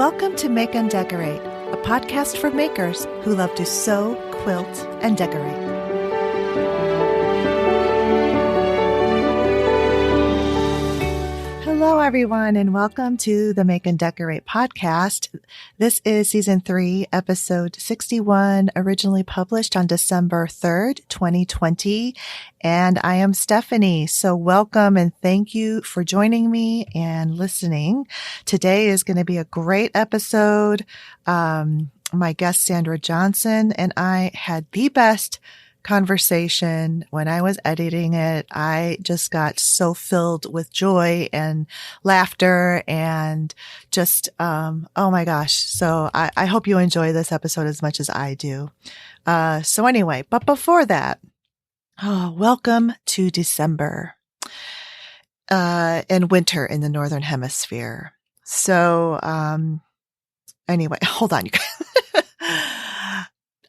Welcome to Make and Decorate, a podcast for makers who love to sew, quilt, and decorate. Hello, everyone, and welcome to the Make and Decorate podcast. This is season 3, episode 61, originally published on December 3rd, 2020. And I am Stephanie. So welcome and thank you for joining me and listening. Today is going to be a great episode. My guest, Sandra Johnson, and I had the best conversation when I was editing it. I just got so filled with joy and laughter and just, oh my gosh. So I hope you enjoy this episode as much as I do. So anyway, but before that, welcome to December, and winter in the Northern Hemisphere. So, anyway, hold on, you guys.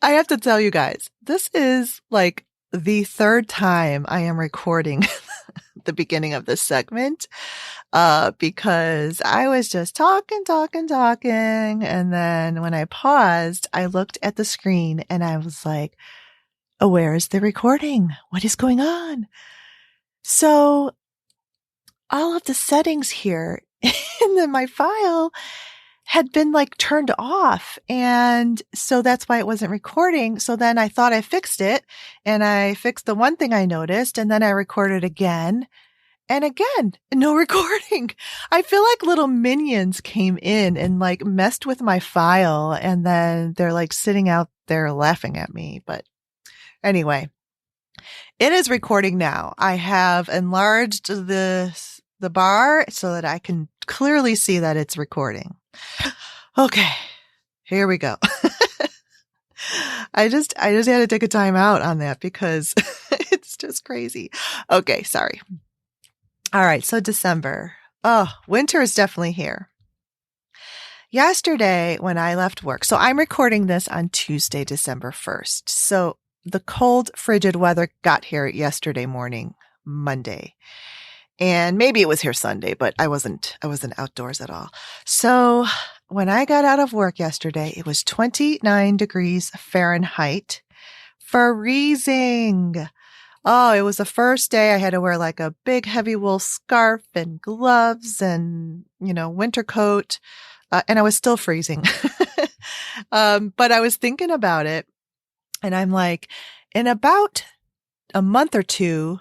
I have to tell you guys, this is like the third time I am recording the beginning of this segment, because I was just talking. And then when I paused, I looked at the screen and I was like, oh, where is the recording? What is going on? So all of the settings here in my file had been like turned off. And so that's why it wasn't recording. So then I thought I fixed it and I fixed the one thing I noticed and then I recorded again and again, no recording. I feel like little minions came in and like messed with my file and then they're like sitting out there laughing at me. But anyway, it is recording now. I have enlarged the bar so that I can clearly see that it's recording. Okay, here we go. I just had to take a time out on that because it's just crazy. Okay, sorry. All right, so December. Oh, winter is definitely here. Yesterday when I left work, so I'm recording this on Tuesday, December 1st. So the cold, frigid weather got here yesterday morning, Monday. And maybe it was here Sunday, but I wasn't outdoors at all. So when I got out of work yesterday, it was 29 degrees Fahrenheit, freezing. Oh, it was the first day I had to wear like a big heavy wool scarf and gloves and, winter coat. And I was still freezing. But I was thinking about it and I'm like, in about a month or two,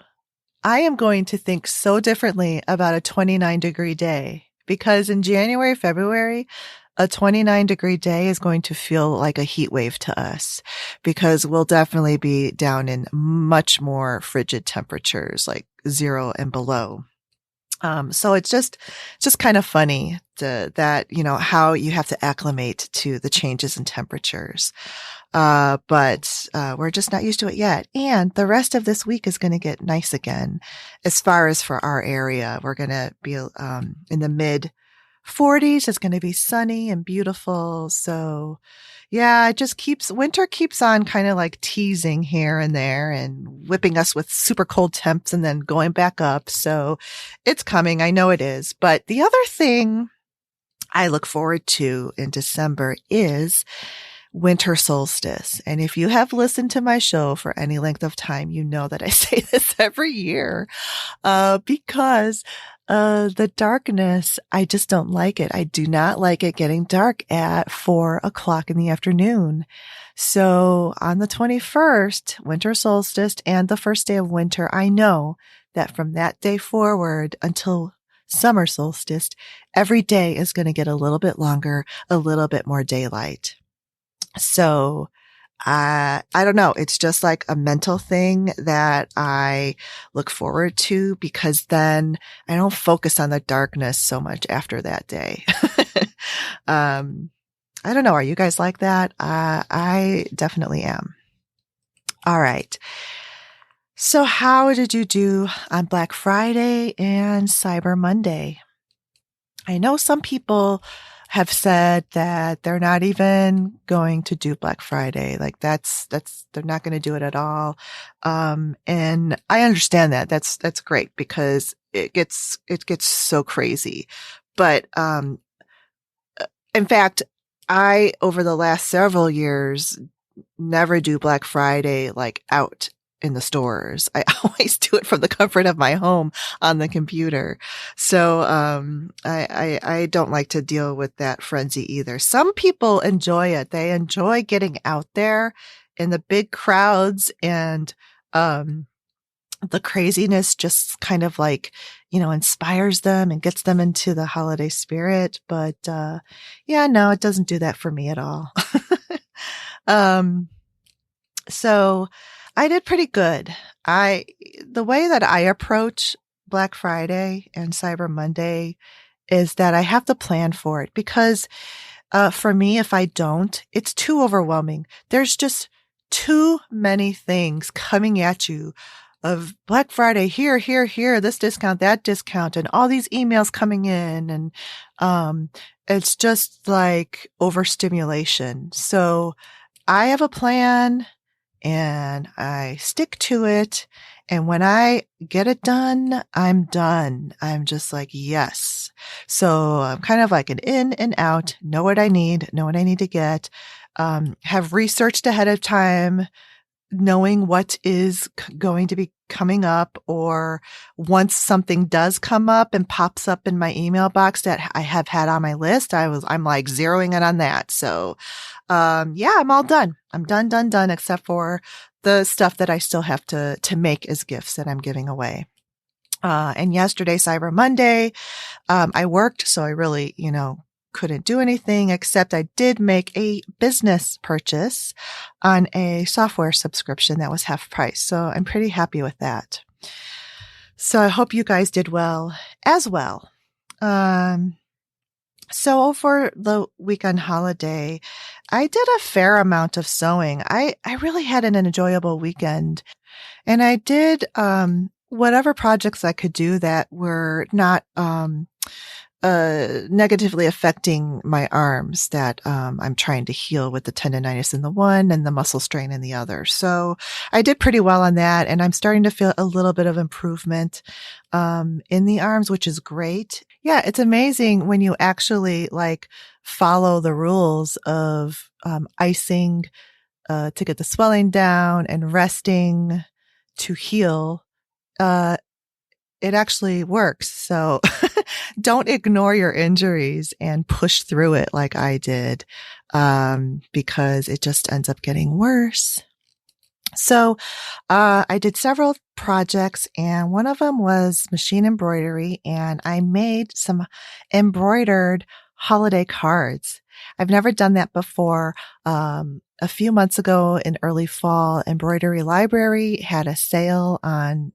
I am going to think so differently about a 29-degree day because in January, February, a 29-degree day is going to feel like a heat wave to us because we'll definitely be down in much more frigid temperatures like 0 and below. So it's just kind of funny that, how you have to acclimate to the changes in temperatures. But we're just not used to it yet. And the rest of this week is going to get nice again. As far as for our area, we're going to be, in the mid 40s. It's going to be sunny and beautiful. So yeah, winter keeps on kind of like teasing here and there and whipping us with super cold temps and then going back up. So it's coming. I know it is. But the other thing I look forward to in December is winter solstice. And if you have listened to my show for any length of time, you know that I say this every year, because the darkness, I just don't like it. I do not like it getting dark at 4:00 in the afternoon. So on the 21st, winter solstice and the first day of winter, I know that from that day forward until summer solstice, every day is going to get a little bit longer, a little bit more daylight. So, I don't know. It's just like a mental thing that I look forward to because then I don't focus on the darkness so much after that day. I don't know. Are you guys like that? I definitely am. All right. So how did you do on Black Friday and Cyber Monday? I know some people have said that they're not even going to do Black Friday. Like they're not going to do it at all. And I understand that. That's great because it gets so crazy. But, In fact, I, over the last several years, never do Black Friday like out in the stores. I always do it from the comfort of my home on the computer. So, I don't like to deal with that frenzy either. Some people enjoy it. They enjoy getting out there in the big crowds and, the craziness just kind of like, inspires them and gets them into the holiday spirit. But, yeah, no, it doesn't do that for me at all. Um, so I did pretty good. The way that I approach Black Friday and Cyber Monday is that I have to plan for it because, for me, if I don't, it's too overwhelming. There's just too many things coming at you of Black Friday, here, this discount, that discount, and all these emails coming in. And, it's just like overstimulation. So I have a plan and I stick to it. And when I get it done, I'm done. I'm just like, yes. So I'm kind of like an in and out, know what I need to get, have researched ahead of time, knowing what is going to be coming up, or once something does come up and pops up in my email box that I have had on my list, I'm like zeroing in on that. So, yeah, I'm all done. I'm done, except for the stuff that I still have to make as gifts that I'm giving away. And yesterday, Cyber Monday, I worked, so I really, couldn't do anything, except I did make a business purchase on a software subscription that was half price. So I'm pretty happy with that. So I hope you guys did well as well. So over the weekend holiday, I did a fair amount of sewing. I really had an enjoyable weekend, and I did, whatever projects I could do that were not, negatively affecting my arms that, I'm trying to heal with the tendonitis in the one and the muscle strain in the other. So I did pretty well on that, and I'm starting to feel a little bit of improvement, in the arms, which is great. Yeah. It's amazing when you actually like follow the rules of, icing, to get the swelling down and resting to heal. It actually works. So don't ignore your injuries and push through it like I did, because it just ends up getting worse. So, I did several projects, and one of them was machine embroidery, and I made some embroidered holiday cards. I've never done that before. A few months ago in early fall, Embroidery Library had a sale on,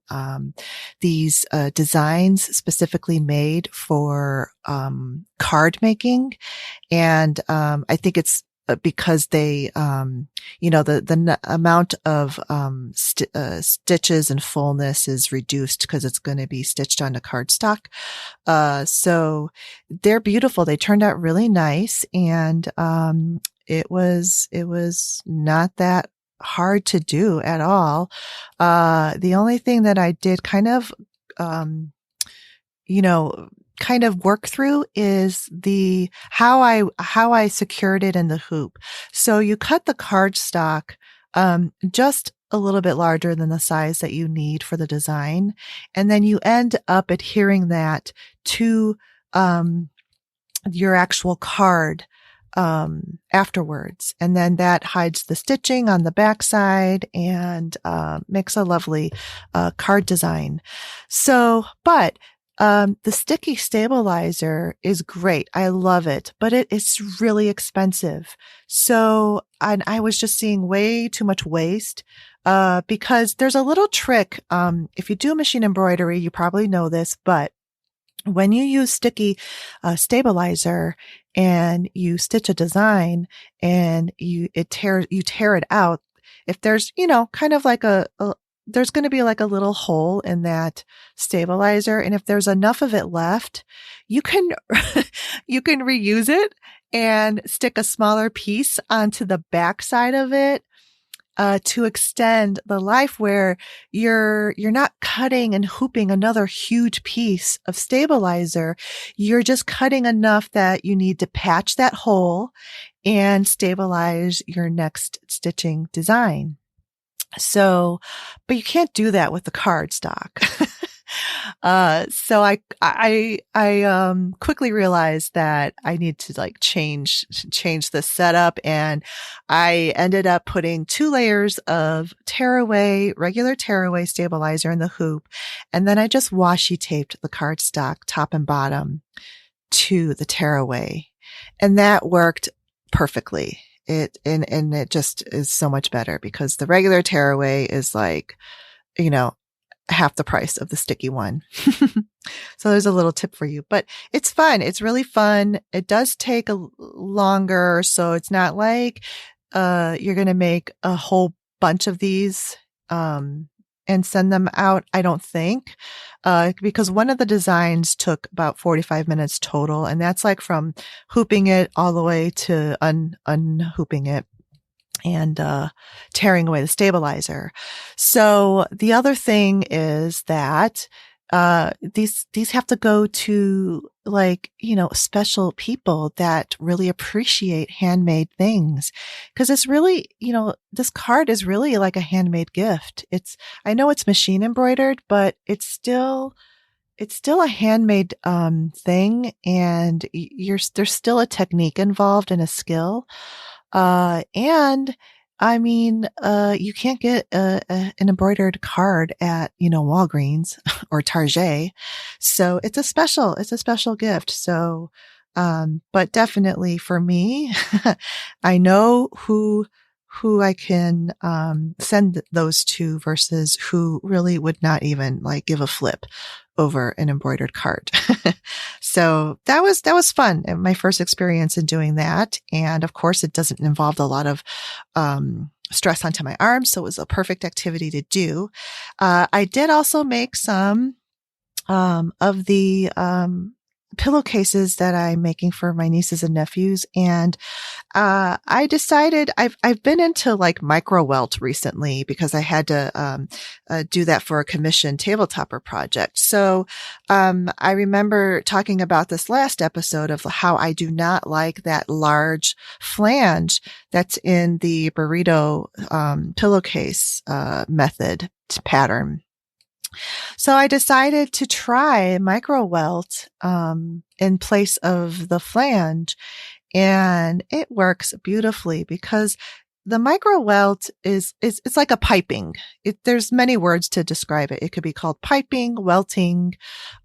these, designs specifically made for, card making. And, I think it's because they, the amount of, stitches and fullness is reduced because it's going to be stitched onto cardstock. So they're beautiful. They turned out really nice. And, it was not that hard to do at all. The only thing that I did kind of work through is how I secured it in the hoop. So you cut the cardstock, just a little bit larger than the size that you need for the design. And then you end up adhering that to, your actual card, afterwards. And then that hides the stitching on the backside and, makes a lovely, card design. So, but, the sticky stabilizer is great. I love it, but it is really expensive. So, and I was just seeing way too much waste, because there's a little trick. If you do machine embroidery, you probably know this, but when you use sticky, stabilizer and you stitch a design and you tear it out, if there's, kind of like there's going to be like a little hole in that stabilizer. And if there's enough of it left, you can, you can reuse it and stick a smaller piece onto the back side of it. to extend the life where you're not cutting and hooping another huge piece of stabilizer. You're just cutting enough that you need to patch that hole and stabilize your next stitching design. So, but you can't do that with the cardstock. So I quickly realized that I need to like change the setup, and I ended up putting 2 layers of regular tearaway stabilizer in the hoop. And then I just washi taped the cardstock top and bottom to the tearaway, and that worked perfectly. And it just is so much better because the regular tearaway is like, half the price of the sticky one. So there's a little tip for you, but it's fun. It's really fun. It does take longer. So it's not like, you're going to make a whole bunch of these, and send them out. I don't think, because one of the designs took about 45 minutes total. And that's like from hooping it all the way to unhooping it and tearing away the stabilizer. So the other thing is that these have to go to like, special people that really appreciate handmade things. Cause it's really, this card is really like a handmade gift. I know it's machine embroidered, but it's still a handmade thing, and there's still a technique involved and a skill. And I mean, you can't get an embroidered card at, Walgreens or Target. So it's a special gift. So, but definitely for me, I know who I can, send those to versus who really would not even like give a flip over an embroidered card. So that was fun. My first experience in doing that. And of course it doesn't involve a lot of, stress onto my arms. So it was a perfect activity to do. I did also make some, of the, pillowcases that I'm making for my nieces and nephews. And, I decided I've been into like micro welt recently because I had to, do that for a commissioned tabletopper project. So, I remember talking about this last episode of how I do not like that large flange that's in the burrito, pillowcase, method pattern. So I decided to try micro welt, in place of the flange, and it works beautifully because the micro welt it's like a piping. There's many words to describe it. It could be called piping, welting,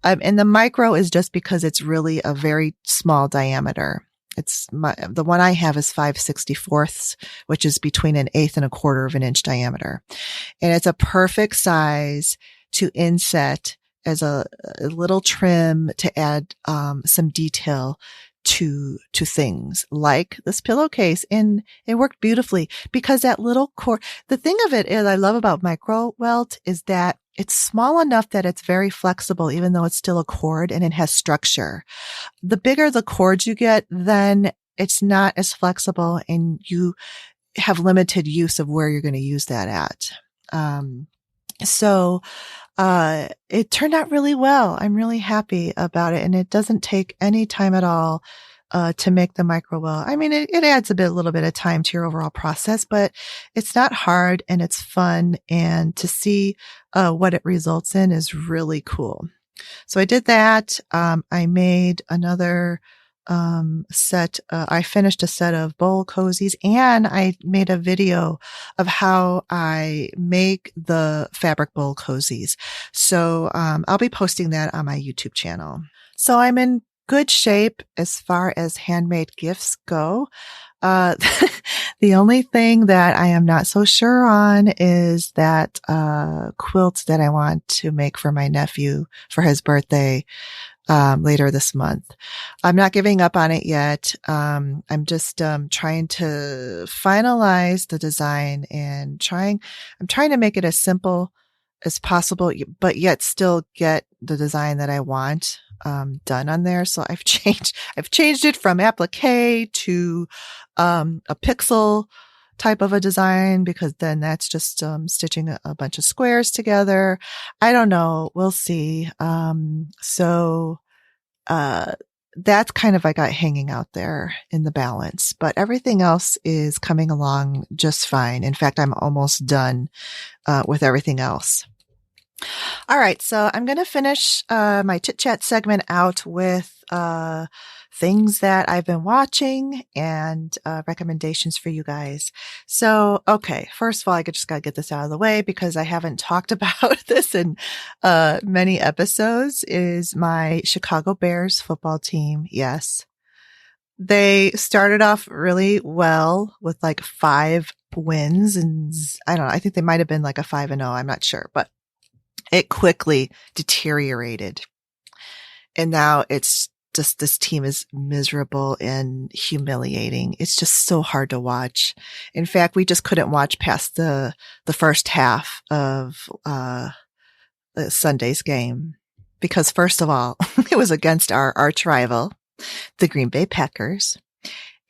and the micro is just because it's really a very small diameter. The one I have is 5/64, which is between an eighth and a quarter of an inch diameter, and it's a perfect size to inset as a little trim to add, some detail to things like this pillowcase. And it worked beautifully because that little cord, the thing of it is I love about micro welt is that it's small enough that it's very flexible, even though it's still a cord and it has structure. The bigger the cords you get, then it's not as flexible and you have limited use of where you're going to use that at. So, it turned out really well. I'm really happy about it. And it doesn't take any time at all, to make the micro welt. I mean, it adds a little bit of time to your overall process, but it's not hard and it's fun. And to see, what it results in is really cool. So I did that. I made another, set, I finished a set of bowl cozies, and I made a video of how I make the fabric bowl cozies. So, I'll be posting that on my YouTube channel. So I'm in good shape as far as handmade gifts go. The only thing that I am not so sure on is that, quilt that I want to make for my nephew for his birthday, later this month. I'm not giving up on it yet. I'm just, trying to finalize the design and I'm trying to make it as simple as possible, but yet still get the design that I want, done on there. So I've changed it from applique to, a pixel type of a design, because then that's just stitching a bunch of squares together. I don't know. We'll see. That's kind of I got hanging out there in the balance, but everything else is coming along just fine. In fact, I'm almost done with everything else. All right, so I'm going to finish my chit chat segment out with things that I've been watching and recommendations for you guys. So, okay, first of all, I just got to get this out of the way because I haven't talked about this in many episodes. Is my Chicago Bears football team? Yes, they started off really well with like 5 wins, and I don't know. I think they might have been like a 5-0. I'm not sure, but it quickly deteriorated. And now it's just, this team is miserable and humiliating. It's just so hard to watch. In fact, we just couldn't watch past the first half of, Sunday's game because first of all, it was against our arch rival, the Green Bay Packers,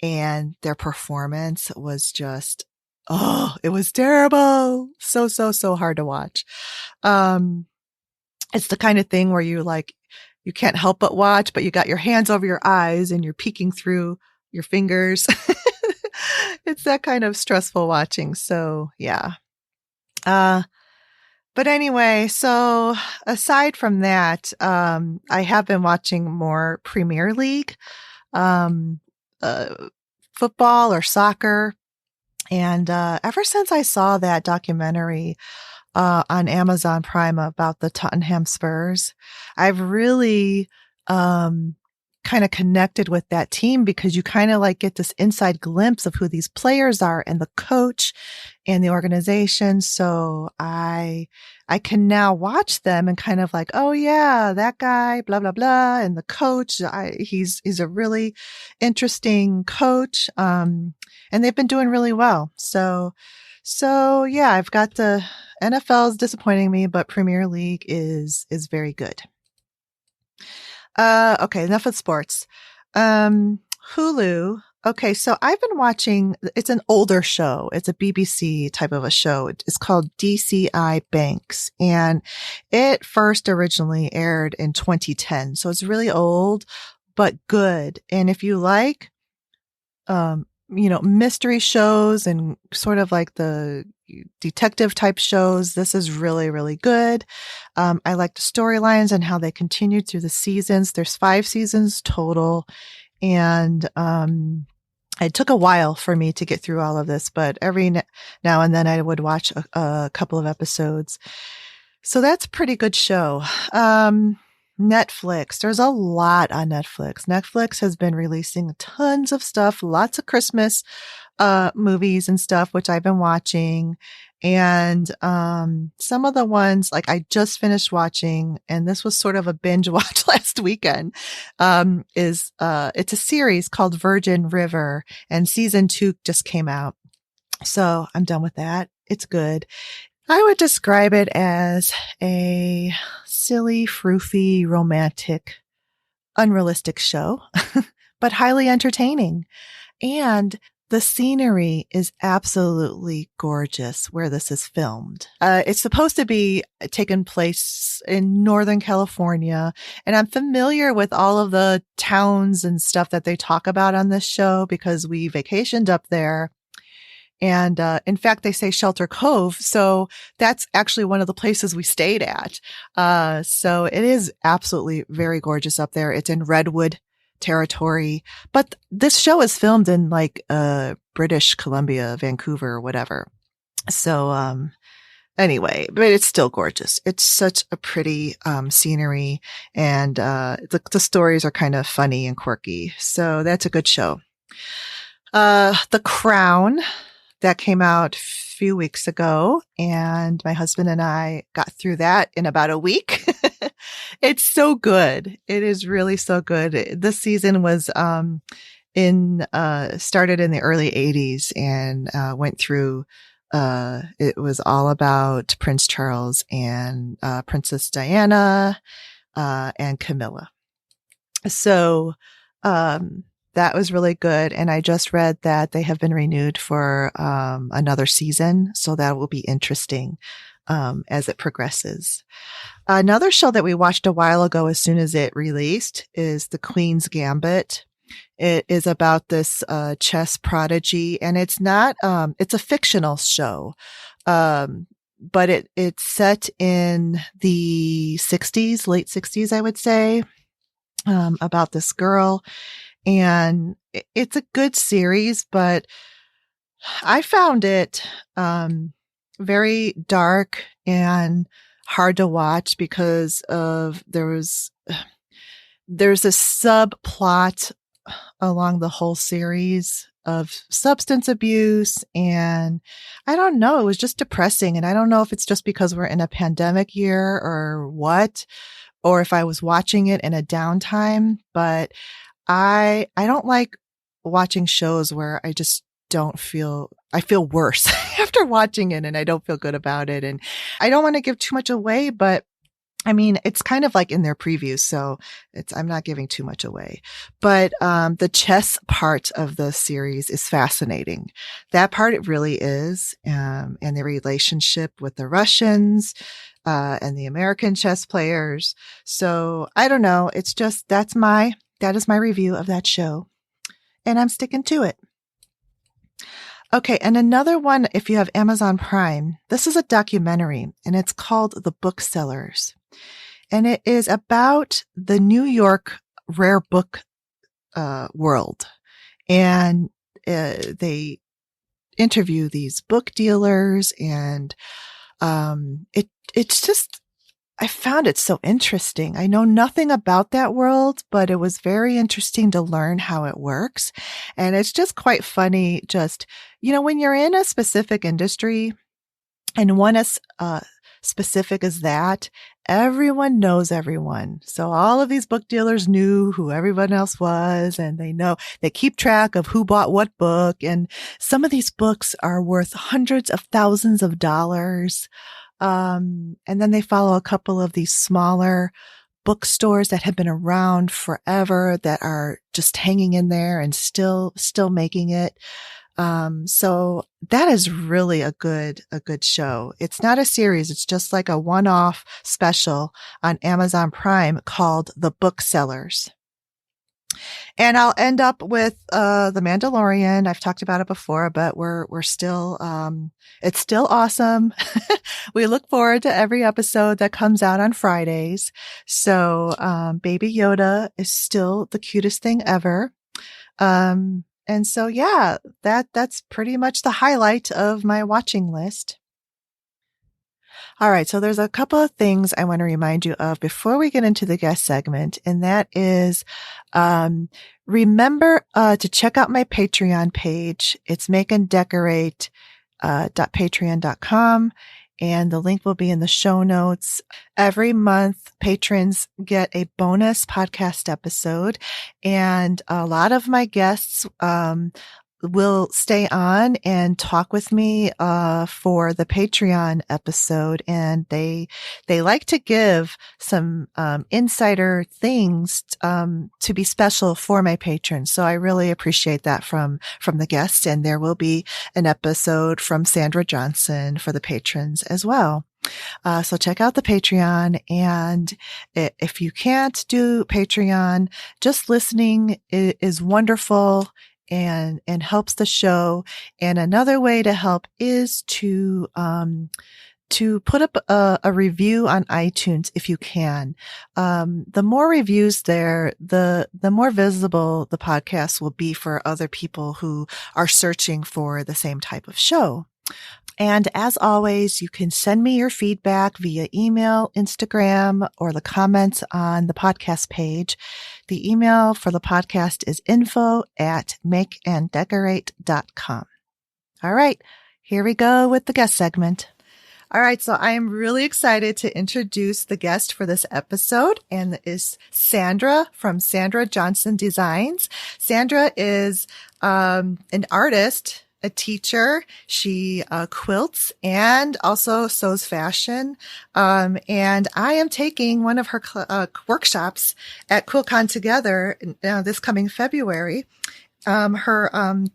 and their performance was just, it was terrible. So hard to watch. It's the kind of thing where you can't help but watch, but you got your hands over your eyes and you're peeking through your fingers. It's that kind of stressful watching. So yeah. But anyway, so aside from that, I have been watching more Premier League, football or soccer. And, ever since I saw that documentary, on Amazon Prime about the Tottenham Spurs, I've really, kind of connected with that team because you kind of like get this inside glimpse of who these players are and the coach and the organization. So I can now watch them and kind of like, oh yeah, that guy, blah, blah, blah. And the coach, he's a really interesting coach. And they've been doing really well. So yeah, I've got the NFL is disappointing me, but Premier League is very good. Okay, enough of sports. Hulu. Okay, so I've been watching, it's an older show. It's a BBC type of a show. It's called DCI Banks, and it first originally aired in 2010. So it's really old, but good. And if you like, mystery shows and sort of like the detective type shows, this is really, really good. I like the storylines and how they continued through the seasons. There's 5 seasons total. And, it took a while for me to get through all of this, but every now and then I would watch a couple of episodes. So that's a pretty good show. Netflix. There's a lot on Netflix. Netflix has been releasing tons of stuff, lots of Christmas movies and stuff, which I've been watching. And some of the ones like I just finished watching, and this was sort of a binge watch last weekend, it's a series called Virgin River, and season 2 just came out. So I'm done with that. It's good. I would describe it as a silly, froofy, romantic, unrealistic show, but highly entertaining. And the scenery is absolutely gorgeous where this is filmed. It's supposed to be taking place in Northern California, and I'm familiar with all of the towns and stuff that they talk about on this show because we vacationed up there. And, in fact, they say Shelter Cove. So that's actually one of the places we stayed at. So it is absolutely very gorgeous up there. It's in Redwood territory, but this show is filmed in like, British Columbia, Vancouver, or whatever. So, anyway, but it's still gorgeous. It's such a pretty, scenery, and, the stories are kind of funny and quirky. So that's a good show. The Crown. That came out a few weeks ago, and my husband and I got through that in about a week. It's so good. It is really so good. This season was started in the early 80s and went through it was all about Prince Charles and Princess Diana and Camilla. So that was really good. And I just read that they have been renewed for another season. So that will be interesting as it progresses. Another show that we watched a while ago as soon as it released is The Queen's Gambit. It is about this chess prodigy, and it's not it's a fictional show. But it's set in the 60s, late 60s, I would say, about this girl. And it's a good series, but I found it very dark and hard to watch because of there's a subplot along the whole series of substance abuse, and I don't know, it was just depressing. And I don't know if it's just because we're in a pandemic year or what, or if I was watching it in a downtime, but I don't like watching shows where I just I feel worse after watching it and I don't feel good about it. And I don't want to give too much away, but I mean, it's kind of like in their previews, so I'm not giving too much away. But the chess part of the series is fascinating. That part it really is, and the relationship with the Russians and the American chess players. So I don't know. It's just that is my review of that show, and I'm sticking to it. Okay, and another one, if you have Amazon Prime, this is a documentary, and it's called The Booksellers. And it is about the New York rare book world. And they interview these book dealers, and it's just, I found it so interesting. I know nothing about that world, but it was very interesting to learn how it works. And it's just quite funny. Just, when you're in a specific industry and one as specific as that, everyone knows everyone. So all of these book dealers knew who everyone else was, and they keep track of who bought what book. And some of these books are worth hundreds of thousands of dollars. And then they follow a couple of these smaller bookstores that have been around forever that are just hanging in there and still making it. So that is really a good show. It's not a series. It's just like a one-off special on Amazon Prime called The Booksellers. And I'll end up with, The Mandalorian. I've talked about it before, but we're still, it's still awesome. We look forward to every episode that comes out on Fridays. So, Baby Yoda is still the cutest thing ever. And so, yeah, that's pretty much the highlight of my watching list. All right. So there's a couple of things I want to remind you of before we get into the guest segment. And that is, remember, to check out my Patreon page. It's makeanddecorate, .patreon.com. And the link will be in the show notes. Every month, patrons get a bonus podcast episode, and a lot of my guests will stay on and talk with me for the Patreon episode, and they like to give some insider things to be special for my patrons. So I really appreciate that from the guests, and there will be an episode from Sandra Johnson for the patrons as well. So check out the Patreon, and if you can't do Patreon, just listening is wonderful and helps the show. And another way to help is to put up a review on iTunes if you can. The more reviews there, the more visible the podcast will be for other people who are searching for the same type of show. And as always, you can send me your feedback via email, Instagram, or the comments on the podcast page. The email for the podcast is info@makeanddecorate.com. All right, here we go with the guest segment. All right, so I am really excited to introduce the guest for this episode, and is Sandra from Sandra Johnson Designs. Sandra is an artist, a teacher. She quilts and also sews fashion. And I am taking one of her workshops at QuiltCon Together this coming February, her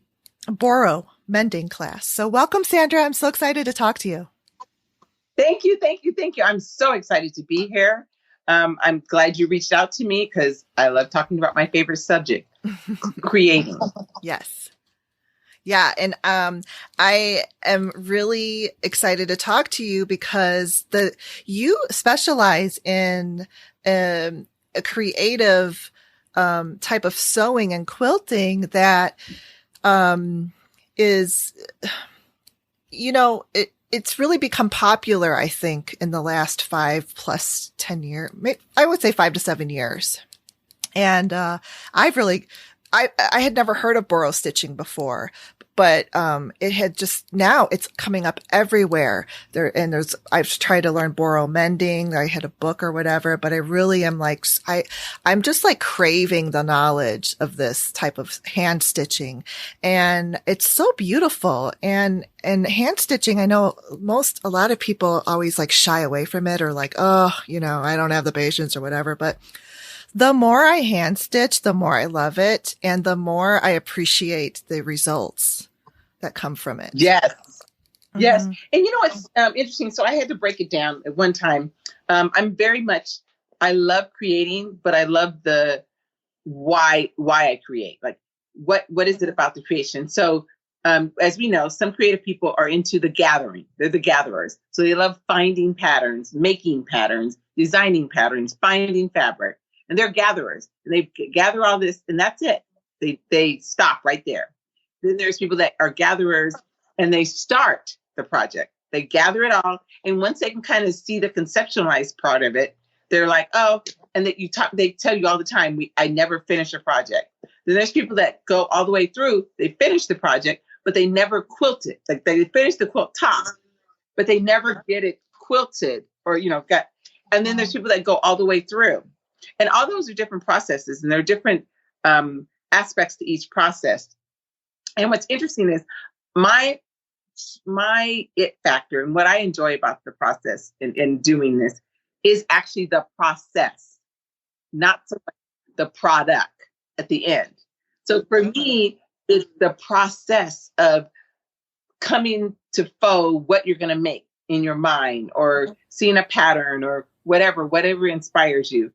Boro mending class. So welcome, Sandra. I'm so excited to talk to you. Thank you. I'm so excited to be here. I'm glad you reached out to me because I love talking about my favorite subject, creating. Yes. Yeah. And I am really excited to talk to you because you specialize in a creative type of sewing and quilting that is, it's really become popular, I think, in the last 5+ 10 years. I would say 5 to 7 years. And I had never heard of Boro stitching before, but it had now it's coming up everywhere. I've tried to learn Boro mending. I had a book or whatever, but I really am I'm just like craving the knowledge of this type of hand stitching. And it's so beautiful. And hand stitching, I know a lot of people always like shy away from it or like, oh, I don't have the patience or whatever, but the more I hand stitch, the more I love it. And the more I appreciate the results that come from it. Yes. Mm-hmm. Yes. And what's interesting? So I had to break it down at one time. I love creating, but I love the why I create. Like what is it about the creation? So as we know, some creative people are into the gathering. They're the gatherers. So they love finding patterns, making patterns, designing patterns, finding fabric. And they're gatherers, and they gather all this, and that's it. They stop right there. Then there's people that are gatherers, and they start the project. They gather it all, and once they can kind of see the conceptualized part of it, they're like, oh, and they tell you all the time, I never finish a project. Then there's people that go all the way through, they finish the project, but they never quilt it. Like they finish the quilt top, but they never get it quilted or, and then there's people that go all the way through. And all those are different processes, and there are different aspects to each process. And what's interesting is my it factor and what I enjoy about the process in doing this is actually the process, not so much the product at the end. So for me, it's the process of coming to faux what you're going to make in your mind or seeing a pattern or whatever inspires you.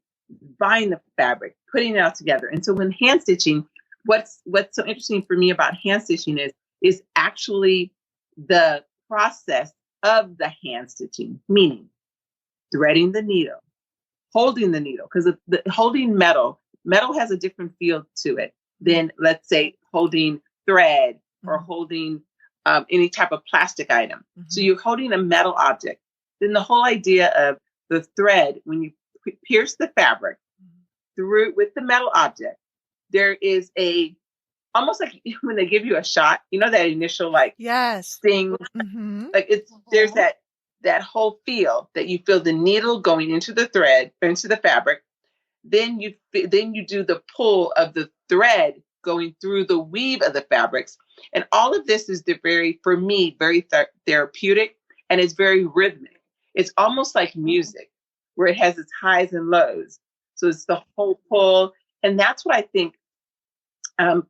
Buying the fabric, putting it all together. And so when hand stitching, what's so interesting for me about hand stitching is actually the process of the hand stitching, meaning threading the needle, holding the needle, because the holding metal has a different feel to it than, let's say, holding thread or holding any type of plastic item. Mm-hmm. So you're holding a metal object. Then the whole idea of the thread, when you pierce the fabric through with the metal object, there is almost like when they give you a shot, that initial sting, there's that whole feel that you feel the needle going into the thread, into the fabric. Then you do the pull of the thread going through the weave of the fabrics. And all of this is for me, very therapeutic, and it's very rhythmic. It's almost like music, where it has its highs and lows. So it's the whole pull. And that's what I think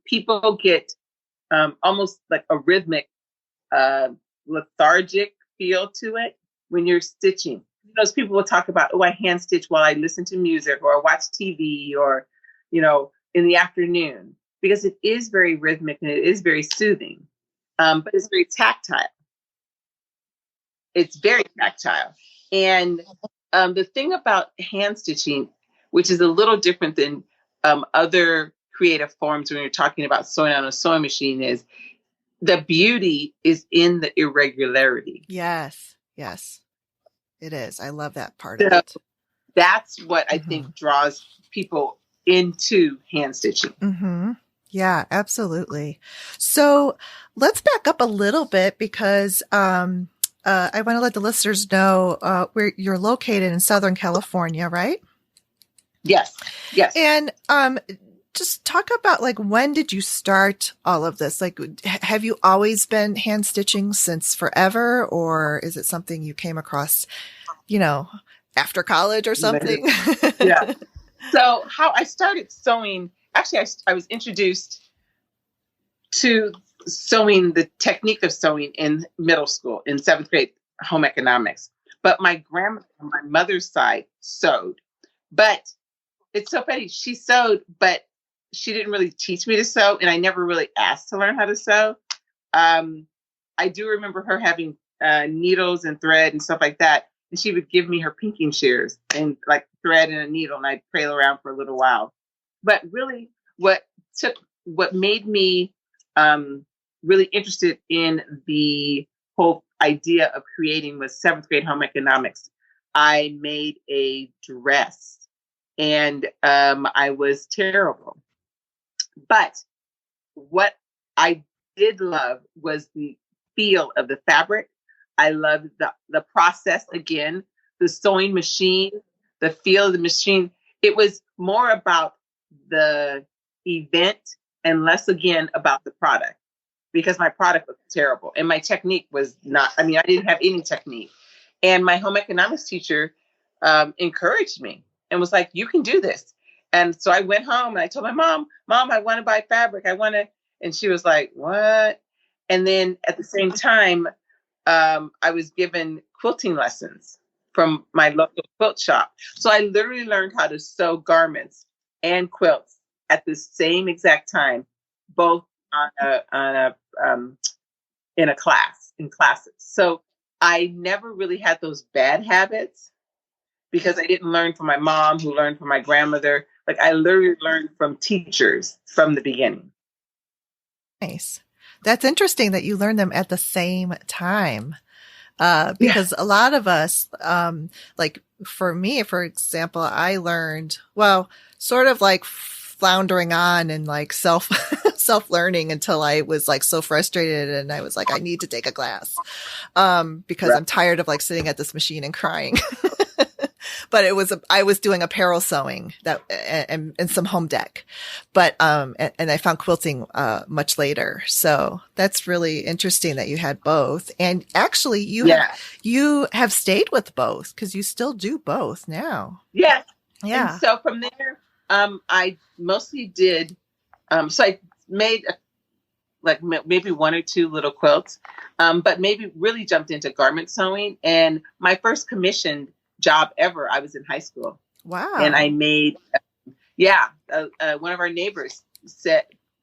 people get almost like a rhythmic, lethargic feel to it when you're stitching. Those people will talk about, I hand stitch while I listen to music or watch TV or, in the afternoon, because it is very rhythmic and it is very soothing, but it's very tactile. It's very tactile. And the thing about hand stitching, which is a little different than other creative forms when you're talking about sewing on a sewing machine, is the beauty is in the irregularity. Yes, it is. I love that part of it. That's what I think draws people into hand stitching. Mm-hmm. Yeah, absolutely. So let's back up a little bit because I want to let the listeners know where you're located in Southern California, right? Yes. And just talk about like, when did you start all of this? Like, have you always been hand stitching since forever, or is it something you came across, after college or something? Yeah. So how I started sewing, actually, I was introduced to sewing, the technique of sewing, in middle school, in 7th grade home economics. But my grandmother on my mother's side sewed. But it's so funny. She sewed, but she didn't really teach me to sew. And I never really asked to learn how to sew. I do remember her having needles and thread and stuff like that. And she would give me her pinking shears and like thread and a needle, and I'd trail around for a little while. But really, what made me really interested in the whole idea of creating was 7th grade home economics. I made a dress, and I was terrible. But what I did love was the feel of the fabric. I loved the process, again, the sewing machine, the feel of the machine. It was more about the event and less, again, about the product, because my product was terrible and my technique was not, I didn't have any technique. And my home economics teacher encouraged me and was like, you can do this. And so I went home and I told my mom, I want to buy fabric. And she was like, what? And then at the same time, I was given quilting lessons from my local quilt shop. So I literally learned how to sew garments and quilts at the same exact time, both in classes. So I never really had those bad habits, because I didn't learn from my mom, who learned from my grandmother. Like, I literally learned from teachers from the beginning. Nice. That's interesting that you learned them at the same time. Because a lot of us, like for me, for example, I learned, sort of like floundering on and like self learning until I was like so frustrated, and I was like, I need to take a class, because I'm tired of like sitting at this machine and crying. But I was doing apparel sewing and some home dec, but, and I found quilting, much later. So that's really interesting that you had both. And actually you have stayed with both, because you still do both now. Yeah. Yeah. And so from there, I mostly did, so I made maybe 1 or 2 little quilts, but maybe really jumped into garment sewing. And my first commissioned job ever, I was in high school. Wow. And I made, one of our neighbors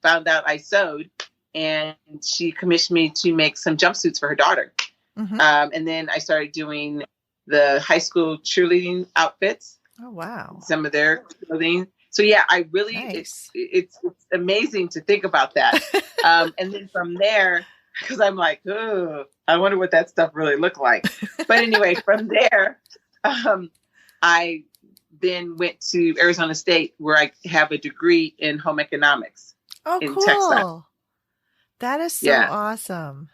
found out I sewed, and she commissioned me to make some jumpsuits for her daughter. Mm-hmm. And then I started doing the high school cheerleading outfits. Oh, wow. Some of their clothing. So yeah, I really, nice. It's amazing to think about that. And then from there, because I'm like, oh, I wonder what that stuff really looked like. But anyway, from there, I then went to Arizona State, where I have a degree in home economics. Oh, in cool. Textile. That is so awesome.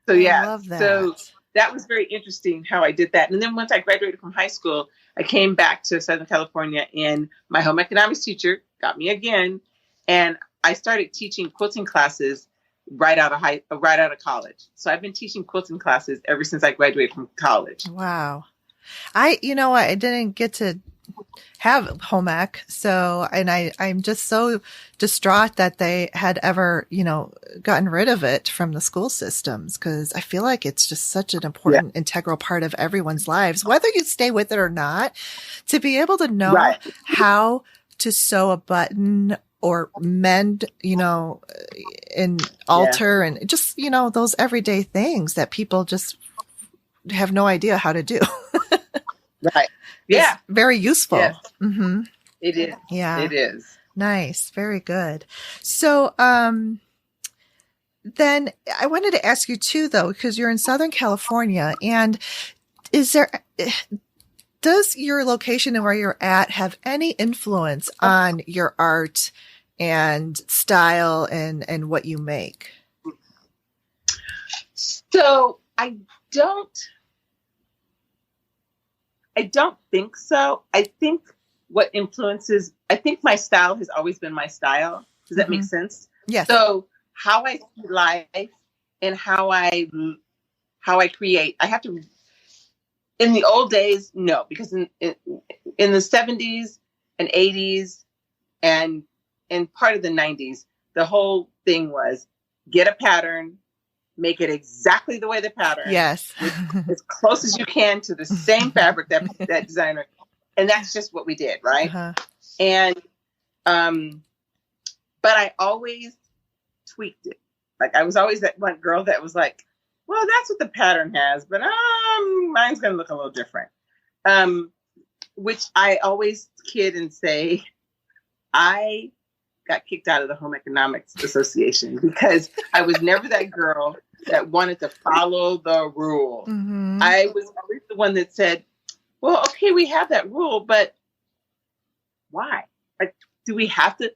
So I love that. So that was very interesting how I did that. And then once I graduated from high school, I came back to Southern California, and my home economics teacher got me again. And I started teaching quilting classes right out of college. So I've been teaching quilting classes ever since I graduated from college. Wow. I didn't get to have home ec. So, and I'm just so distraught that they had ever, gotten rid of it from the school systems, because I feel like it's just such an important, integral part of everyone's lives, whether you stay with it or not, to be able to know how to sew a button or mend, and alter and just, those everyday things that people just have no idea how to do. Right. Yeah. It's very useful. Yes. Mm-hmm. It is. Yeah. It is. Nice. Very good. So, then I wanted to ask you too, though, because you're in Southern California, and does your location and where you're at have any influence on your art and style and what you make? So I don't think so. I think what influences, I think my style has always been my style. Does that make sense? Yes. So how I see life and how I create, I have to, in the old days, no, because in the 70s and 80s and part of the 90s, the whole thing was get a pattern, make it exactly the way the pattern. Yes. As close as you can to the same fabric that designer. And that's just what we did, right? And, but I always tweaked it. Like I was always that one girl that was like, well, that's what the pattern has, but mine's going to look a little different. Which I always kid and say, I got kicked out of the Home Economics Association because I was never that girl that wanted to follow the rule. I was always the one that said, well, okay, we have that rule, but why? Like, do we have to?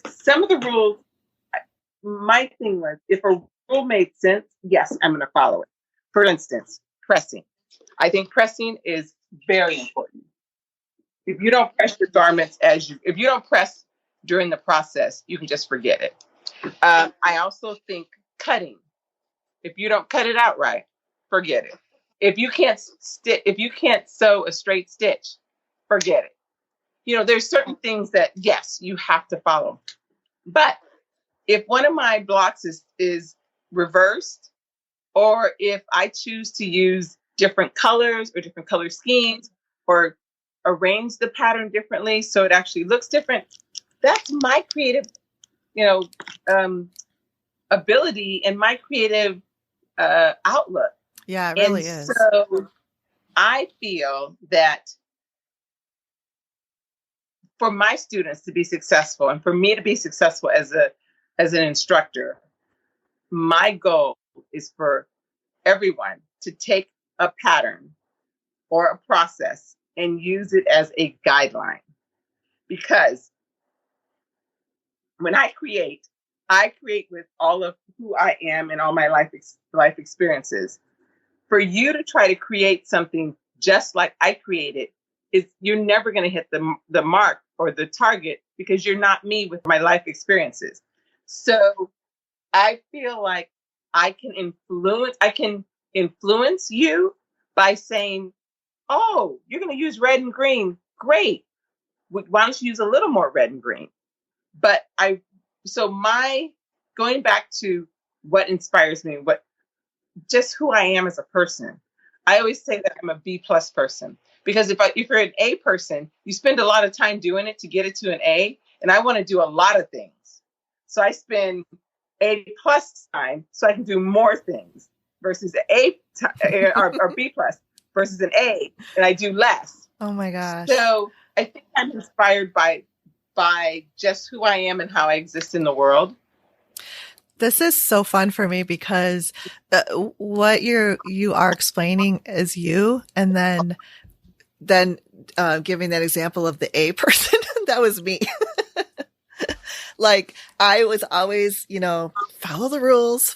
Some of the rules, my thing was, if a rule made sense, yes, I'm going to follow it. For instance, pressing. I think pressing is very important. If you don't press your garments if you don't press during the process, you can just forget it. I also think cutting. If you don't cut it out right, forget it. If you can't sew a straight stitch, forget it. You know, there's certain things that, yes, you have to follow. But if one of my blocks is reversed, or if I choose to use different colors or different color schemes, or arrange the pattern differently so it actually looks different, that's my creative, ability and my creative outlook. Yeah, it really is. So I feel that for my students to be successful and for me to be successful as an instructor, my goal is for everyone to take a pattern or a process and use it as a guideline. Because when I create with all of who I am and all my life experiences. For you to try to create something just like I created, you're never going to hit the mark or the target because you're not me with my life experiences. So I feel like I can influence you by saying, oh, you're going to use red and green. Great. Why don't you use a little more red and green? But going back to what inspires me, just who I am as a person. I always say that I'm a B+ person because if you're an A person, you spend a lot of time doing it to get it to an A, and I want to do a lot of things. So I spend A+ time so I can do more things versus or B+ versus an A, and I do less. Oh my gosh. So I think I'm inspired by just who I am and how I exist in the world. This is so fun for me because what you are explaining is you, and then giving that example of the A person, that was me. Like I was always, follow the rules,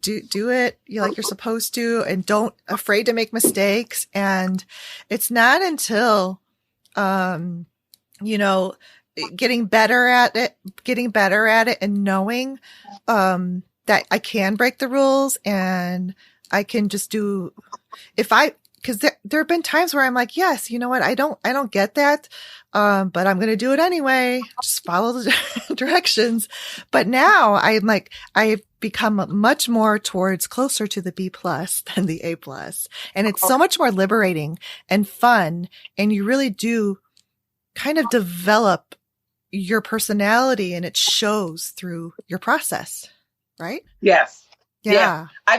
do it like you're supposed to, and don't afraid to make mistakes. And it's not until, getting better at it and knowing, that I can break the rules and I can just do, cause there have been times where I'm like, yes, you know what? I don't get that. But I'm going to do it anyway. Just follow the directions. But now I'm like, I've become much more closer to the B+ than the A+. And it's so much more liberating and fun. And you really do kind of develop your personality, and it shows through your process, right? Yes. Yeah. I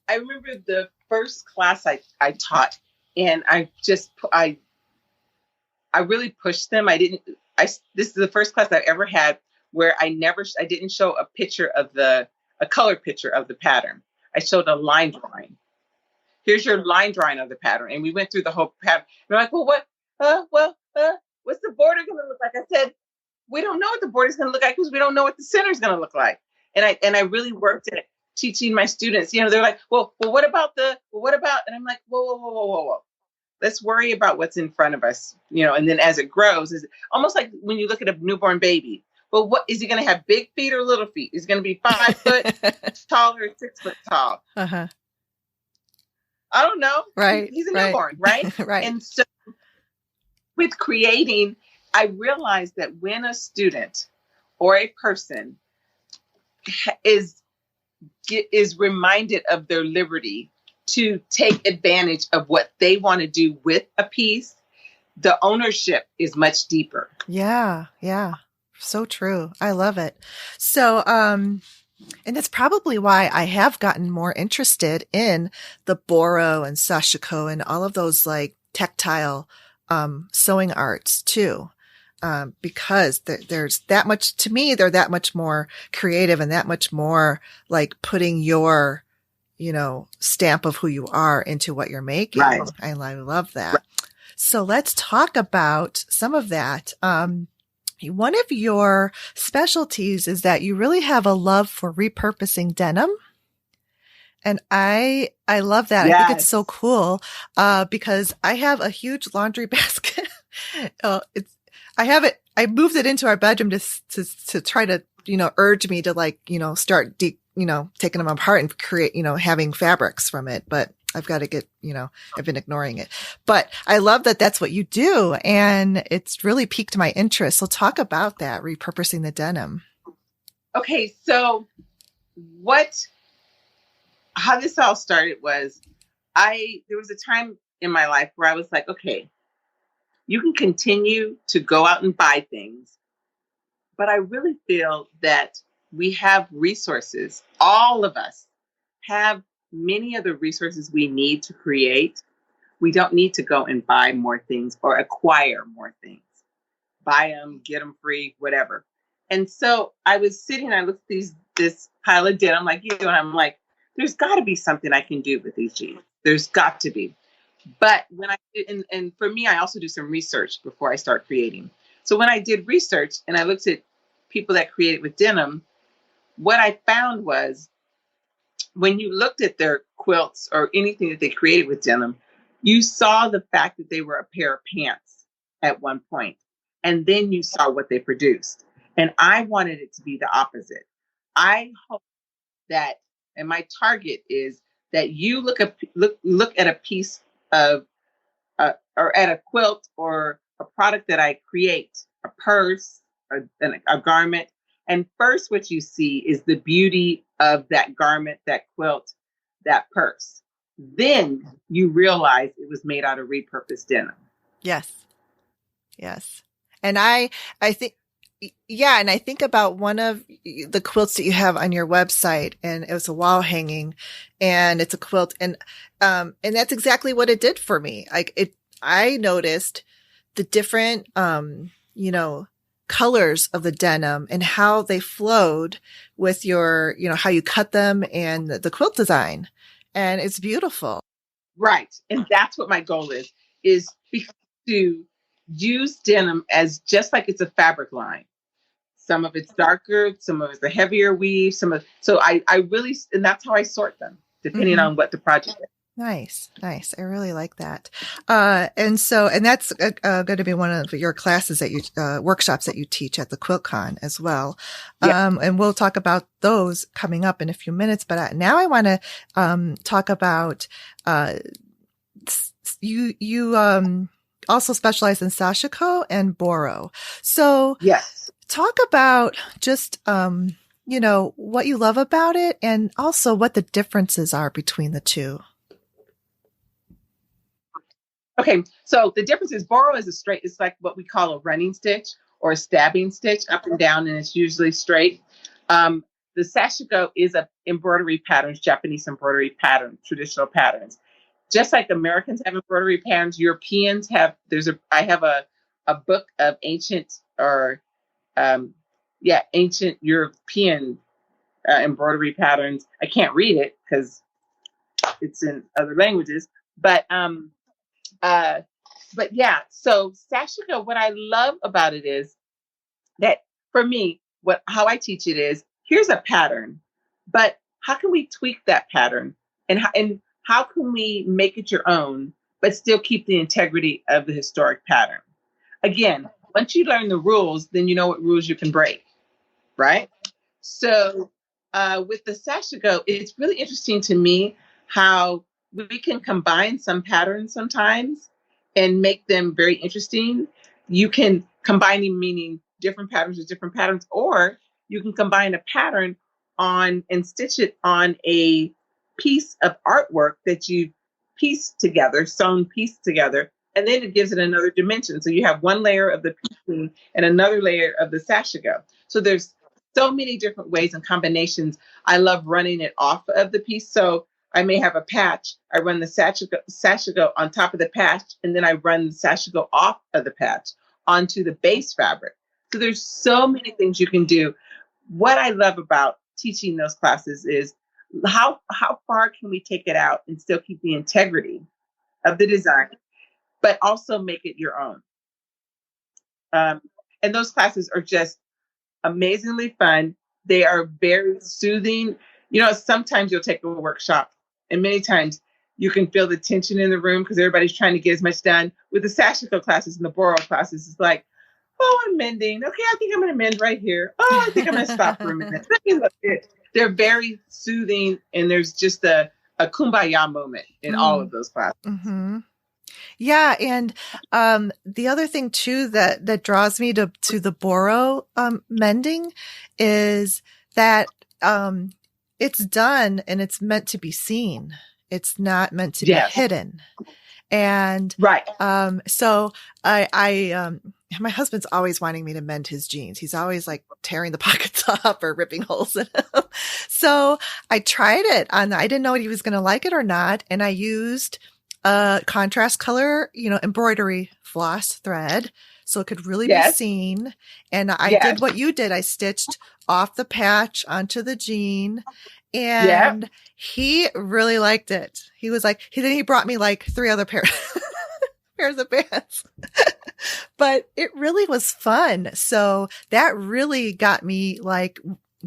remember the first class I taught, and I really pushed them. This is the first class I've ever had where I didn't show a color picture of the pattern. I showed a line drawing. Here's your line drawing of the pattern. And we went through the whole pattern. And I'm like, well, what's the border going to look like? I said, we don't know what the border is going to look like because we don't know what the center is going to look like. And I really worked at teaching my students. They're like, well, what about? And I'm like, whoa. let's worry about what's in front of us, and then as it grows, is almost like when you look at a newborn baby. Well, what is he going to have, big feet or little feet? Is he going to be 5 foot tall or 6 foot tall? Uh-huh. I don't know. Right. He's a newborn, right? Right. And so with creating, I realized that when a student or a person is reminded of their liberty to take advantage of what they want to do with a piece, the ownership is much deeper. Yeah. Yeah. So true. I love it. So, and that's probably why I have gotten more interested in the Boro and Sashiko and all of those like tactile, sewing arts too. Because there's that much, to me, they're that much more creative and that much more like putting your, stamp of who you are into what you're making. Right. I love that. Right. So let's talk about some of that. One of your specialties is that you really have a love for repurposing denim. And I love that. Yes. I think it's so cool, because I have a huge laundry basket. I moved it into our bedroom to try to, urge me to like, start taking them apart and create, having fabrics from it. But I've got to get, I've been ignoring it, but I love that that's what you do. And it's really piqued my interest. So talk about that, repurposing the denim. Okay. So how this all started was there was a time in my life where I was like, okay, you can continue to go out and buy things, but I really feel that we have resources. All of us have many of the resources we need to create. We don't need to go and buy more things or acquire more things. Buy them, get them free, whatever. And so I was sitting, I looked at this pile of denim like you, and I'm like, there's got to be something I can do with these jeans. There's got to be. But when and for me, I also do some research before I start creating. So when I did research and I looked at people that created with denim, what I found was when you looked at their quilts or anything that they created with denim, you saw the fact that they were a pair of pants at one point, and then you saw what they produced. And I wanted it to be the opposite. I hope that, and my target is that you look at a piece of, or at a quilt or a product that I create, a purse, a garment. And first, what you see is the beauty of that garment, that quilt, that purse. Then you realize it was made out of repurposed denim. Yes. Yes. And I think, yeah. And I think about one of the quilts that you have on your website, and it was a wall hanging, and it's a quilt. And that's exactly what it did for me. I noticed the different, colors of the denim and how they flowed with your, how you cut them and the quilt design. And it's beautiful. Right. And that's what my goal is to use denim as just like it's a fabric line. Some of it's darker, some of it's a heavier weave, so I really, and that's how I sort them, depending on what the project is. Nice. I really like that. And that's going to be one of your classes that you, workshops that you teach at the QuiltCon as well. Yeah. And we'll talk about those coming up in a few minutes, but now I want to, talk about, you also specialize in Sashiko and Boro. So yes, talk about just, what you love about it and also what the differences are between the two. Okay, so the difference is Boro is it's like what we call a running stitch or a stabbing stitch up and down, and it's usually straight. The Sashiko is a embroidery patterns, Japanese embroidery pattern, traditional patterns. Just like Americans have embroidery patterns, Europeans have, I have a book of ancient European embroidery patterns. I can't read it because it's in other languages, but yeah, so Sashiko, what I love about it is that for me, how I teach it is, here's a pattern, but how can we tweak that pattern, and how can we make it your own but still keep the integrity of the historic pattern. Again, once you learn the rules, then you know what rules you can break, right? So with the Sashiko, it's really interesting to me how we can combine some patterns sometimes and make them very interesting. You can combine meaning different patterns with different patterns, or you can combine a pattern on and stitch it on a piece of artwork that you sewn pieced together, and then it gives it another dimension. So you have one layer of the piecing and another layer of the Sashiko. So there's so many different ways and combinations. I love running it off of the piece. So I may have a patch. I run the Sashiko on top of the patch, and then I run the Sashiko off of the patch onto the base fabric. So there's so many things you can do. What I love about teaching those classes is how far can we take it out and still keep the integrity of the design, but also make it your own. And those classes are just amazingly fun. They are very soothing. You know, sometimes you'll take a workshop, and many times you can feel the tension in the room because everybody's trying to get as much done. With the Sashiko classes and the Boro classes, it's like, oh, I'm mending. Okay, I think I'm going to mend right here. Oh, I think I'm going to stop for a minute. They're very soothing, and there's just a kumbaya moment in all of those classes. Mm-hmm. Yeah. And the other thing too that draws me to the Boro mending is that it's done and it's meant to be seen. It's not meant to be hidden. And so my husband's always wanting me to mend his jeans. He's always like tearing the pockets off or ripping holes in them. So I tried it and I didn't know he was going to like it or not. And I used contrast color, embroidery floss thread. So it could really be seen. And I did what you did. I stitched off the patch onto the jean, and he really liked it. He was like, he brought me like 3 other pairs of pants, but it really was fun. So that really got me like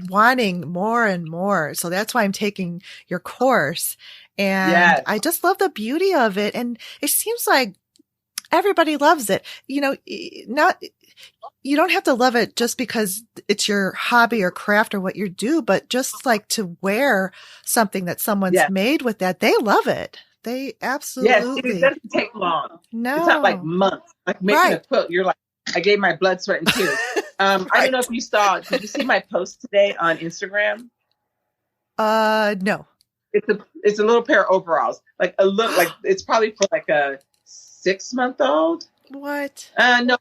wanting more and more. So that's why I'm taking your course. And I just love the beauty of it. And it seems like everybody loves it. You don't have to love it just because it's your hobby or craft or what you do, but just like to wear something that someone's made with that. They love it. They absolutely. Yes, it doesn't take long. No. It's not like months. Like making a quilt, you're like, I gave my blood, sweat, and tears. I don't know if you saw, did you see my post today on Instagram? No. It's a little pair of overalls. Like a little, like it's probably for like a 6-month-old. What? No,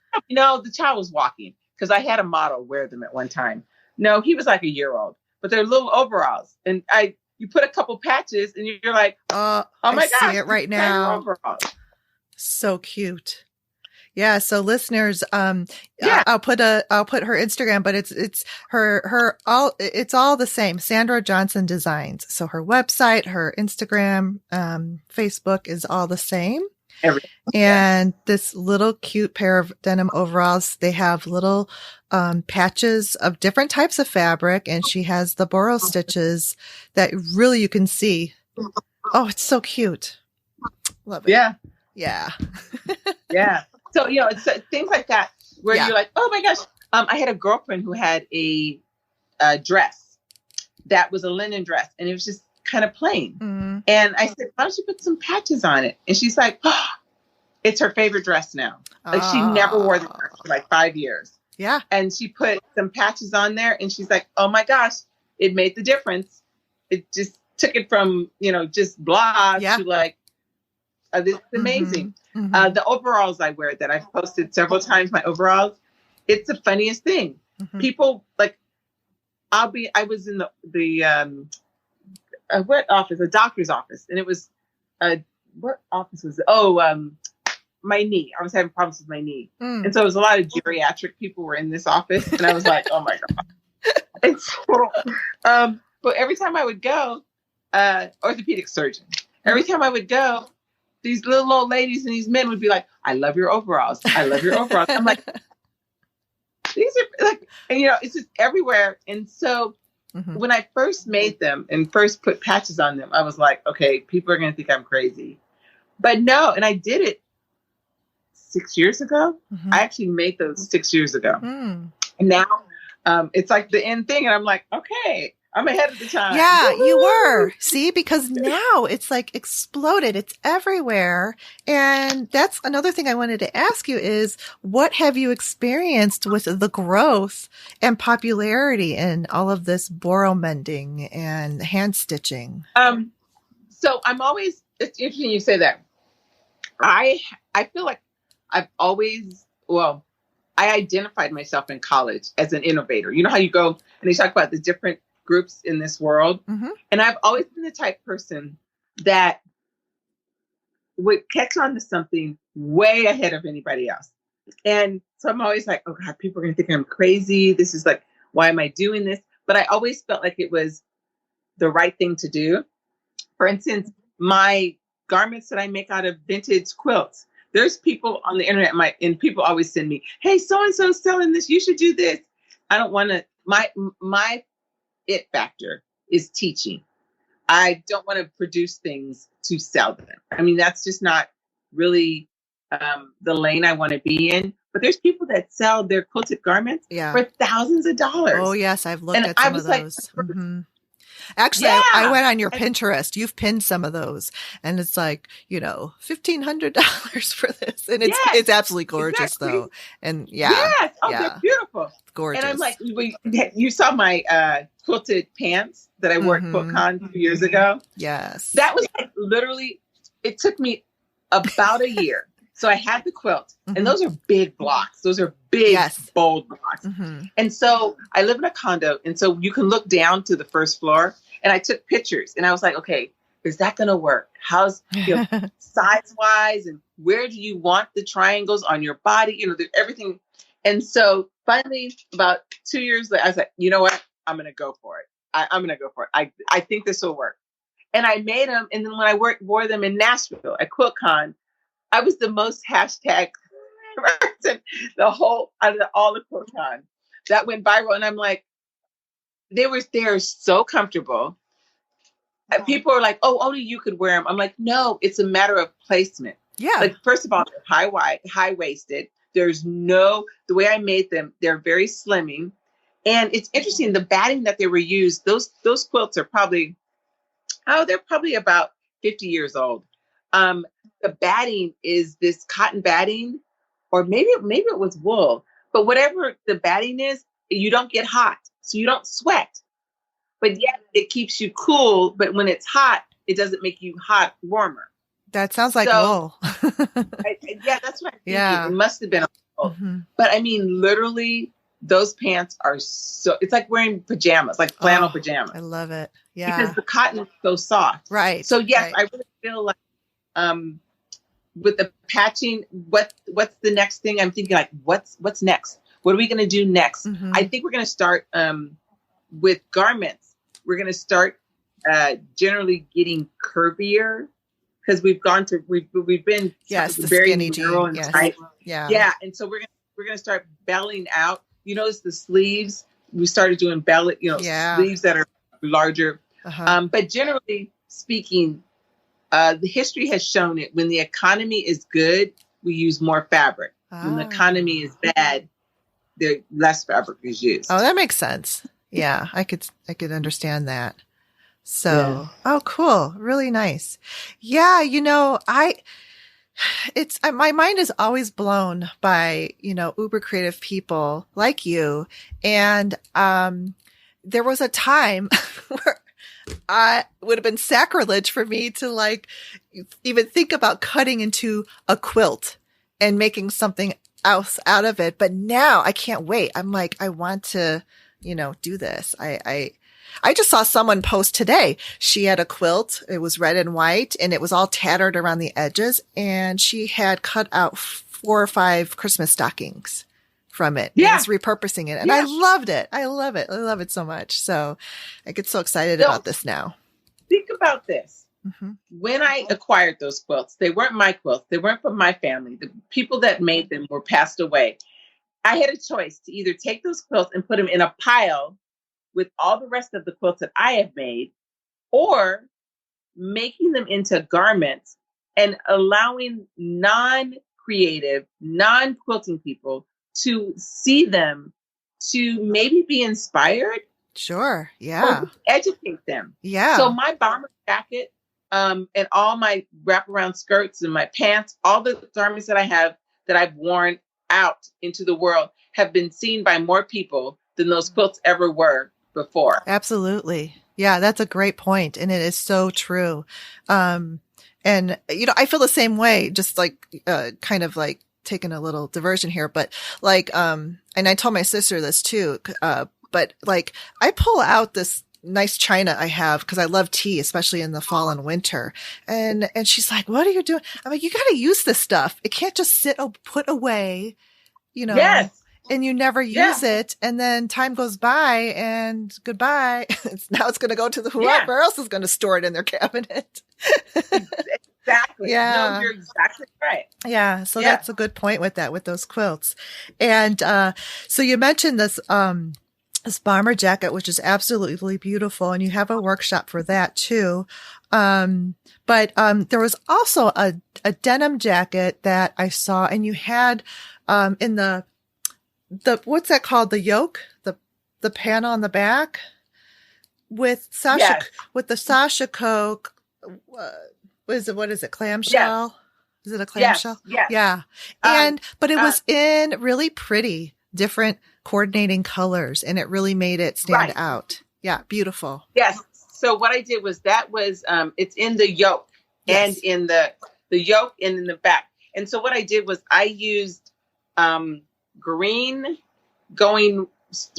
the child was walking because I had a model wear them at one time. No, he was like a year old, but they're little overalls. And you put a couple patches and you're like, oh my gosh. I see it right now. So cute. Yeah. So listeners, I'll put her Instagram, but it's all the same. Sandra Johnson Designs. So her website, her Instagram, Facebook is all the same. And this little cute pair of denim overalls, they have little patches of different types of fabric, and she has the Boro stitches that really you can see. Oh, it's so cute. Love it. Yeah. Yeah. Yeah. So, it's things like that where you're like, oh my gosh. I had a girlfriend who had a dress that was a linen dress, and it was just kind of plain. Mm-hmm. And I said, why don't you put some patches on it? And she's like, oh, it's her favorite dress now. Like she never wore the dress for like 5 years. Yeah. And she put some patches on there and she's like, oh my gosh, it made the difference. It just took it from, just blah to like, this is amazing. Mm-hmm. Mm-hmm. The overalls I wear that I've posted several times, my overalls, it's the funniest thing. Mm-hmm. People like, I was in the what office? A doctor's office. And it was, what office was it? Oh, my knee. I was having problems with my knee. Mm. And so it was a lot of geriatric people were in this office. And I was like, oh my God. And so, but every time I would go, orthopedic surgeon, every time I would go, these little old ladies and these men would be like, I love your overalls. I love your overalls. I'm like, these are like, and it's just everywhere. And so when I first made them and first put patches on them, I was like, okay, people are going to think I'm crazy. But no, and I did it 6 years ago. Mm-hmm. I actually made those 6 years ago. Mm. And now it's like the end thing. And I'm like, okay, I'm ahead of the time. Yeah, Woo-hoo! you were. See, because now it's like exploded. It's everywhere. And that's another thing I wanted to ask you is what have you experienced with the growth and popularity in all of this Boro mending and hand stitching? So it's interesting you say that. I feel like I've always, well, I identified myself in college as an innovator. You know how you go and they talk about the different groups in this world? Mm-hmm. And I've always been the type of person that would catch on to something way ahead of anybody else. And so I'm always like, oh God, people are going to think I'm crazy. This is like, why am I doing this? But I always felt like it was the right thing to do. For instance, my garments that I make out of vintage quilts, there's people on the internet, and people always send me, hey, so-and-so selling this, you should do this. I don't want to, my it factor is teaching. I don't want to produce things to sell them. I mean, that's just not really the lane I want to be in. But there's people that sell their quilted garments for thousands of dollars. Oh, yes. I've looked at some of those. Like, mm-hmm. Actually, I went on your Pinterest. You've pinned some of those, and it's like, $1,500 for this, and it's absolutely gorgeous though. And they're beautiful, it's gorgeous. And I'm like, you saw my quilted pants that I wore at QuiltCon 2 years ago. Yes, that was like literally. It took me about a year. So I had the quilt, and those are big blocks. Those are big, bold blocks. Mm-hmm. And so I live in a condo, and so you can look down to the first floor. And I took pictures, and I was like, okay, is that going to work? How's size-wise, and where do you want the triangles on your body? Everything. And so finally, about 2 years later, I was like, you know what? I'm going to go for it. I'm going to go for it. I think this will work. And I made them, and then when I wore them in Nashville at QuiltCon, I was the most hashtag person out of all the QuiltCon. That went viral. And I'm like, they're so comfortable. And people are like, oh, only you could wear them. I'm like, no, it's a matter of placement. Yeah. Like, first of all, they're high-waisted. The way I made them, they're very slimming. And it's interesting, the batting that they were used, those quilts are probably about 50 years old. The batting is this cotton batting, or maybe it was wool, but whatever the batting is, you don't get hot, so you don't sweat, but yet it keeps you cool. But when it's hot, it doesn't make you warmer. That sounds like wool. That's what I think. Yeah. It must have been wool. Mm-hmm. But I mean, literally, those pants are it's like wearing pajamas, like flannel pajamas. I love it. Yeah. Because the cotton is so soft. Right. So yes, I really feel like, with the patching, what's the next thing? I'm thinking like, what's next? What are we going to do next? Mm-hmm. I think we're going to start with garments. We're going to start generally getting curvier, because we've been the very skinny narrow and tight. Yeah. And so we're going to start belling out. You notice the sleeves. We started doing belly, sleeves that are larger. Uh-huh. But generally speaking, the history has shown it. When the economy is good, we use more fabric. When the economy is bad, less fabric is used. Oh, that makes sense. Yeah, I could understand that. So, Oh, cool. Really nice. Yeah. My mind is always blown by, uber creative people like you. And, there was a time where it would have been sacrilege for me to even think about cutting into a quilt and making something else out of it. But now I can't wait. I'm like, I want to, do this. I just saw someone post today. She had a quilt. It was red and white, and it was all tattered around the edges. And she had cut out 4 or 5 Christmas stockings from it. Yeah. And was repurposing it. And I loved it. I love it. I love it so much. So I get so excited about this now. Think about this. Mm-hmm. When I acquired those quilts, they weren't my quilts. They weren't from my family. The people that made them were passed away. I had a choice to either take those quilts and put them in a pile with all the rest of the quilts that I have made, or making them into garments and allowing non-creative, non-quilting people to see them, to maybe be inspired. Sure. Or Yeah. educate them. Yeah. So my bomber jacket, and all my wraparound skirts and my pants, all the garments that I have that I've worn out into the world have been seen by more people than those quilts ever were before. Absolutely. Yeah, that's a great point, and it is so true. And I feel the same way, just like kind of like taking a little diversion here, but like and I told my sister this too, but like I pull out this nice china I have because I love tea, especially in the fall and winter. And she's like, "What are you doing?" I'm like, "You got to use this stuff. It can't just sit put away, Yes. and you never use it. And then time goes by and goodbye. Now it's going to go to whoever else is going to store it in their cabinet." Exactly. Yeah. No, you're exactly right. Yeah. So that's a good point with those quilts. And, so you mentioned this bomber jacket, which is absolutely beautiful. And you have a workshop for that too. But there was also a denim jacket that I saw, and you had, in the what's that called? The yoke, the panel on the back with with the Sashiko, what is it? Clamshell? Yes. Is it a clamshell? Yes. Yeah. But it was in really pretty, different coordinating colors, and it really made it stand out. Yeah. Beautiful. Yes. So what I did was it's in the yoke and in the yoke and in the back. And so what I did was I used, green going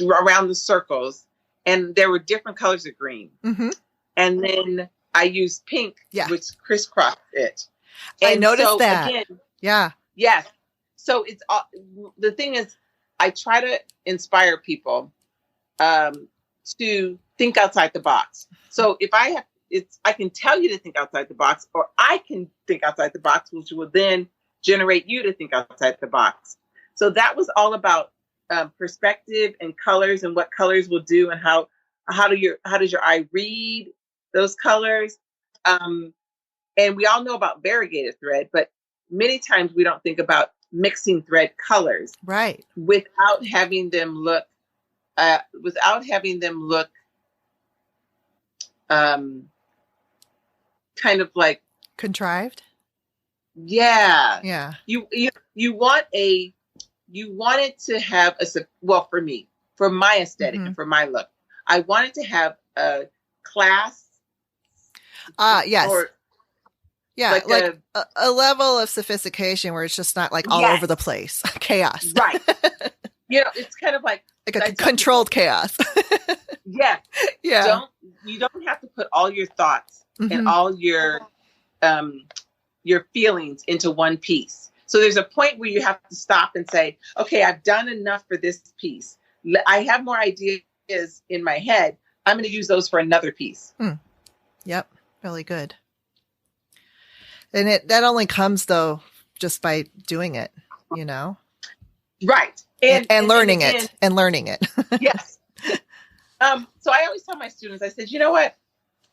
around the circles, and there were different colors of green. Mm-hmm. And then I used pink, which crisscrossed it. And I noticed that. Again, yes. So it's the thing is, I try to inspire people to think outside the box. So if I can tell you to think outside the box, or I can think outside the box, which will then generate you to think outside the box. So that was all about perspective and colors, and what colors will do, and how does your eye read those colors. And we all know about variegated thread, but many times we don't think about mixing thread colors, right, without having them look kind of like contrived. Yeah. You want it to have for me, for my aesthetic, and for my look, I wanted to have a class. Yes. Or like a level of sophistication where it's just not like all over the place. Chaos. Right. It's kind of like a controlled chaos. Yeah. You don't have to put all your thoughts and all your feelings into one piece. So there's a point where you have to stop and say, okay, I've done enough for this piece. I have more ideas in my head. I'm going to use those for another piece. Yep. Really good. And that only comes though, just by doing it, Right. And learning it. Yes. So I always tell my students, I said, you know what?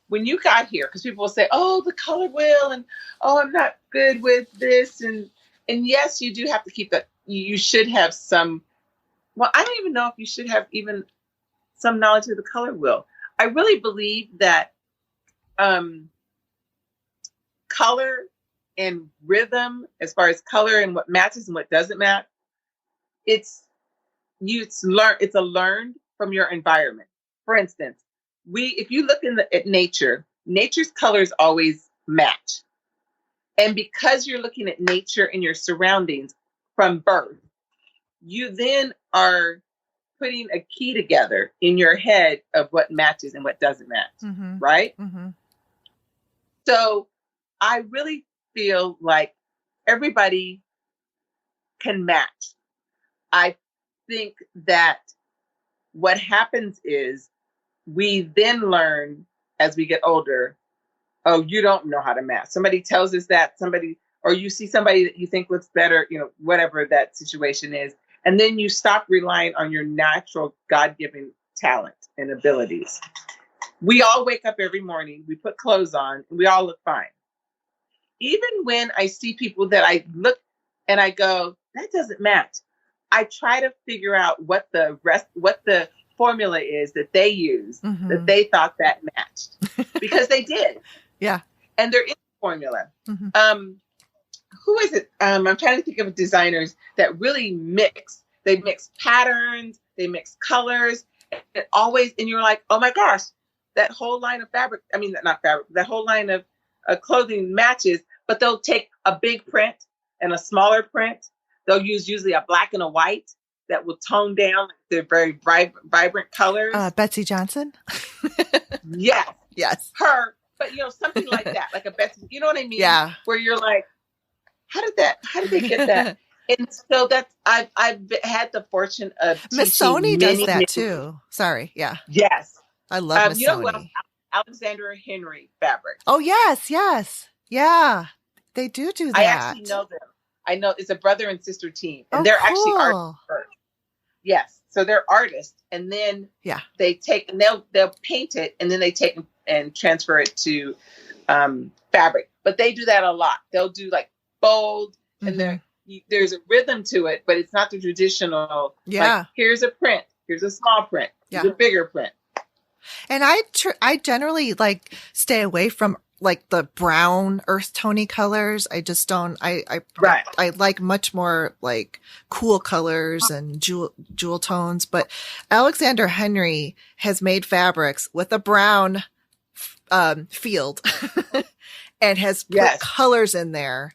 When you got here, because people will say, oh, the color wheel, and oh, I'm not good with this. And yes, you do have to keep that. You should have some, I don't even know if you should have even some knowledge of the color wheel. I really believe that color and rhythm, as far as color and what matches and what doesn't match, it's learned from your environment. For instance, if you look at nature's colors always match. And because you're looking at nature and your surroundings from birth, you then are putting a key together in your head of what matches and what doesn't match, right? Mm-hmm. So I really feel like everybody can match. I think that what happens is we then learn as we get older, oh, you don't know how to match. Somebody tells us that, or you see somebody that you think looks better, whatever that situation is. And then you stop relying on your natural God-given talent and abilities. We all wake up every morning, we put clothes on, and we all look fine. even when I see people that I look and I go, that doesn't match, I try to figure out what the formula is that they use that they thought that matched, because they did. Yeah. And there is a formula. Who is it? I'm trying to think of designers that really mix. They mix patterns, they mix colors, and always, and you're like, oh my gosh, that whole line of fabric, I mean, not fabric, that whole line of clothing matches, but they'll take a big print and a smaller print. They'll use usually a black and a white that will tone down their very vibrant colors. Betsy Johnson? Yes. Yes. Her, but something like that, like a Betsy, you know what I mean? Yeah. Where you're like, how did they get that? And so that's, I've had the fortune of Miss Sony does that too. Sorry. Yeah. Yes. I love Miss Sony. What? Alexander Henry fabric. Oh, yes. Yes. Yeah. They do that. I actually know them. I know it's a brother and sister team, and they're actually artists first. Yes. So they're artists, and then they take, and they'll paint it, and then they take and transfer it to fabric. But they do that a lot. They'll do like bold, and there's a rhythm to it, but it's not the traditional. Yeah. Like, here's a print. Here's a small print. Here's a bigger print. And I generally like stay away from like the brown earth tony colors. I just don't. I like much more like cool colors and jewel tones. But Alexander Henry has made fabrics with a brown field and has put colors in there,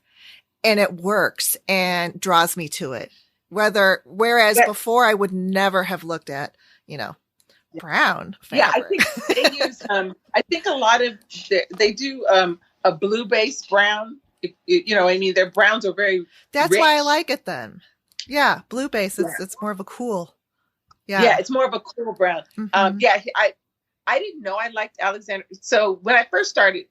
and it works and draws me to it. Whereas before I would never have looked at brown fabric. Yeah, I think they use. I think a lot of they do a blue based brown. I mean, their browns are very. That's rich. why I like it then. Yeah, blue base. It's more of a cool. Yeah, yeah, it's more of a cool brown. I didn't know I liked Alexander. So when I first started,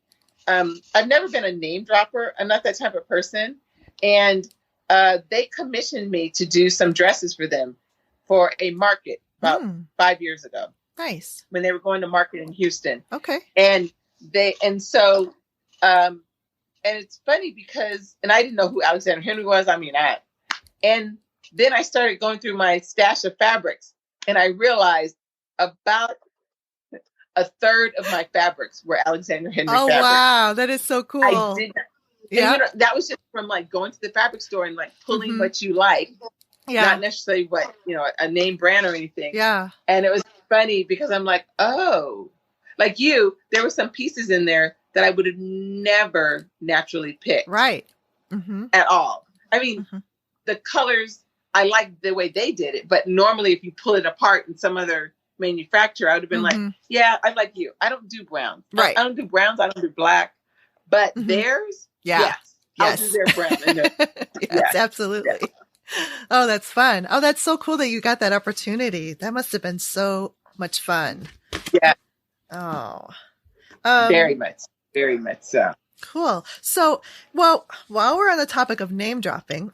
I've never been a name dropper. I'm not that type of person, and they commissioned me to do some dresses for them for a market about 5 years ago. Nice. When they were going to market in Houston. Okay. And it's funny because, and I didn't know who Alexander Henry was. And then I started going through my stash of fabrics, and I realized about a third of my fabrics were Alexander Henry fabrics. Oh, wow. That is so cool. I did that. Yeah. That was just from like going to the fabric store and like pulling what you like. Yeah. Not necessarily what, a name brand or anything. Yeah. And it was funny because I'm like, oh, like there were some pieces in there that I would have never naturally picked. Right. At all. I mean, the colors, I like the way they did it, but normally if you pull it apart in some other manufacturer, I would have been like, yeah, I like you. I don't do browns. Right. I don't do browns. I don't do black, but theirs, yes. I'll do their brown. Yes, absolutely. Yeah. Oh, that's fun. Oh, that's so cool that you got that opportunity. That must have been so much fun. Yeah. Oh. Very much so. Cool. So, well, while we're on the topic of name dropping,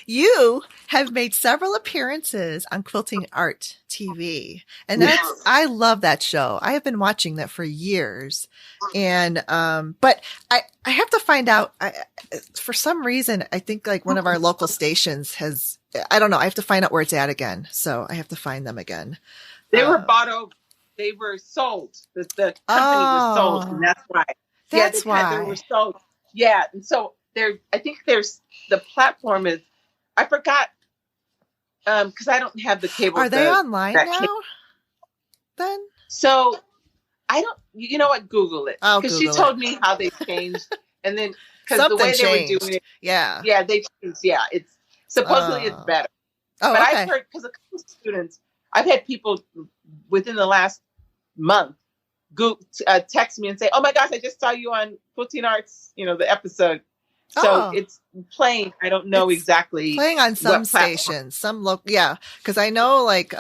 you have made several appearances on Quilting Art TV. And I love that show. I have been watching that for years. And, but I have to find out, for some reason, I think like one of our local stations I don't know. I have to find out where it's at again. So I have to find them again. They were bought over. They were sold. The company was sold. And that's why. That's why. They were sold. Yeah. And so I think the platform is, I forgot, because I don't have the cable. Are they online now? Then? So I don't, you know what? Google it. Because she told me how they changed. And then, because the way they were doing it. Yeah. Yeah, they changed. Yeah. It's supposedly it's better. Oh, but okay. I've heard, because a couple of students, I've had people within the last month text me and say, oh my gosh, I just saw you on Quilting Arts, the episode. So it's playing. I don't know exactly. Playing on some stations, some local. Yeah. Cause I know like,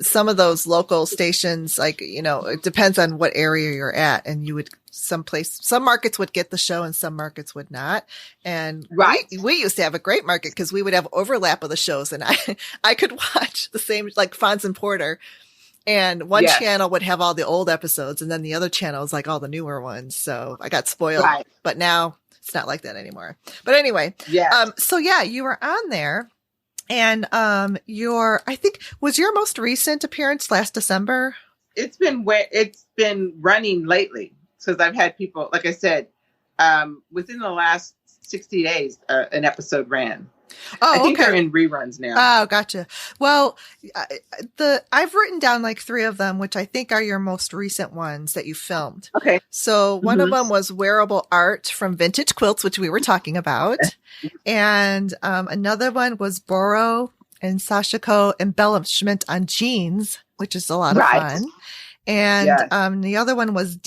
some of those local stations, like, it depends on what area you're at, and some markets would get the show and some markets would not. And we used to have a great market because we would have overlap of the shows, and I could watch the same, like Fonz and Porter. And one Yes. channel would have all the old episodes, and then the other channel is like all the newer ones. So I got spoiled. Right. But now it's not like that anymore. But anyway, Yes. so yeah, you were on there, and I think was your most recent appearance last December? It's been running lately because I've had people, like I said, within the last 60 days, an episode ran. Oh, I think okay. they're in reruns now. Oh, gotcha. Well, I've written down like 3 of them, which I think are your most recent ones that you filmed. Okay. So one of them was wearable art from vintage quilts, which we were talking about. And another one was Boro and Sashiko embellishment on jeans, which is a lot of fun. And the other one was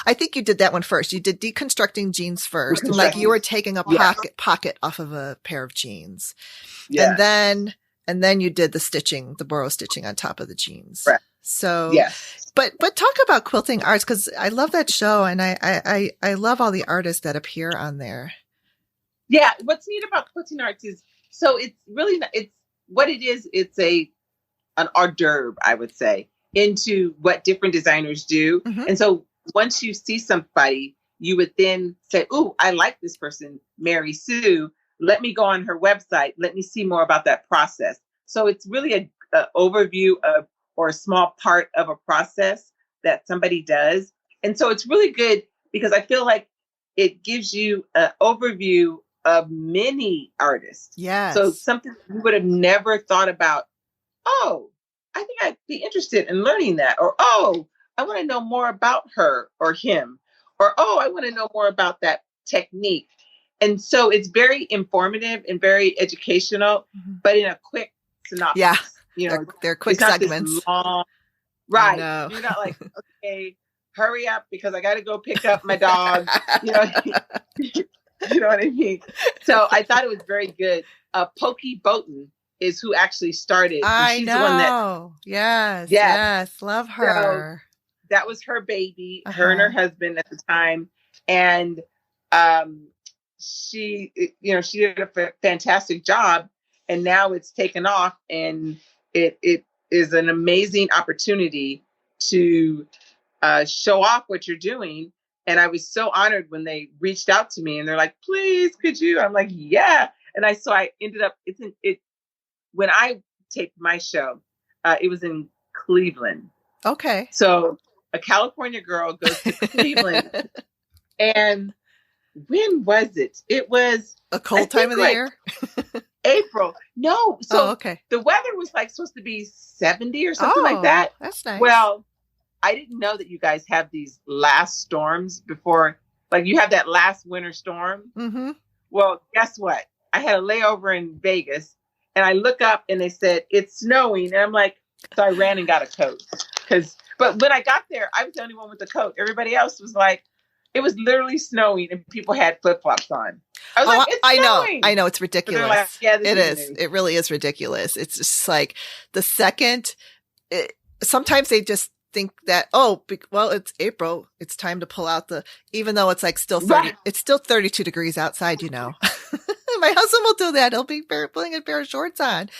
I think you did that one first. You did deconstructing jeans first. Like you were taking a pocket off of a pair of jeans. Yes. And then you did the Boro stitching on top of the jeans. Right. So, but talk about quilting arts, because I love that show, and I love all the artists that appear on there. Yeah. What's neat about quilting arts is, so it's really, it's what it is. It's an hors d'oeuvre, I would say, into what different designers do. Mm-hmm. And so once you see somebody, you would then say, "Ooh, I like this person, Mary Sue. Let me go on her website. Let me see more about that process." So it's really a overview of, or a small part of a process that somebody does. And so it's really good because I feel like it gives you an overview of many artists. Yes. So something you would have never thought about. Oh, I think I'd be interested in learning that. Or, oh, I want to know more about her or him. Or, oh, I want to know more about that technique. And so it's very informative and very educational, but in a quick synopsis. Yeah, you know, they're quick segments. Long, right. You're not like, okay, hurry up because I got to go pick up my dog. You know, you know what I mean? So I thought it was very good. Pokey Boaton is who actually started. I know. The one that, yes. Love her. So that was her baby, her and her husband at the time. And she did a fantastic job. And now it's taken off, and it is an amazing opportunity to show off what you're doing. And I was so honored when they reached out to me and they're like, "Please, could you?" I'm like, "Yeah." And I ended up, when I taped my show, it was in Cleveland. Okay. So a California girl goes to Cleveland. And when was it? It was a cold time of the year? April. No. So okay. The weather was like supposed to be 70 or something like that. That's nice. Well, I didn't know that you guys have these last storms before, like you have that last winter storm. Mm-hmm. Well, guess what? I had a layover in Vegas, and I look up and they said it's snowing, and I'm like, so I ran and got a coat. But when I got there, I was the only one with a coat. Everybody else was like, it was literally snowing, and people had flip flops on. I was like, it's snowing. I know, it's ridiculous. Like, yeah, it is. It really is ridiculous. It's just like the second. Sometimes they just think that, it's April, it's time to pull out even though it's like still 30, it's still 32 degrees outside, you know. My husband will do that. He'll be putting a pair of shorts on.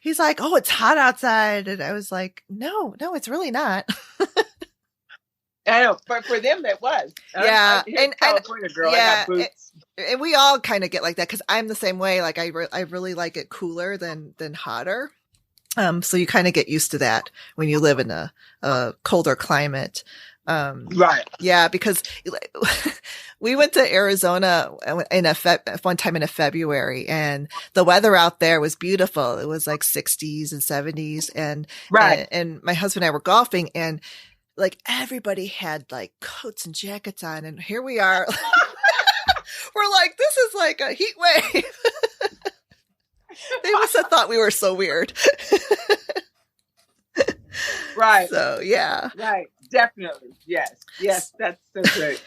He's like, "Oh, it's hot outside." And I was like, no, it's really not. I know, but for them it was. Yeah. And California girl, I got boots. And we all kind of get like that because I'm the same way. Like I really like it cooler than hotter. So you kind of get used to that when you live in a colder climate. Right. Yeah, because we went to Arizona one time in February, and the weather out there was beautiful. It was like 60s and 70s, and my husband and I were golfing, and like everybody had like coats and jackets on, and here we are. We're like, this is like a heat wave. They must have thought we were so weird. Right. So, yeah. Right. Definitely. Yes. That's so great.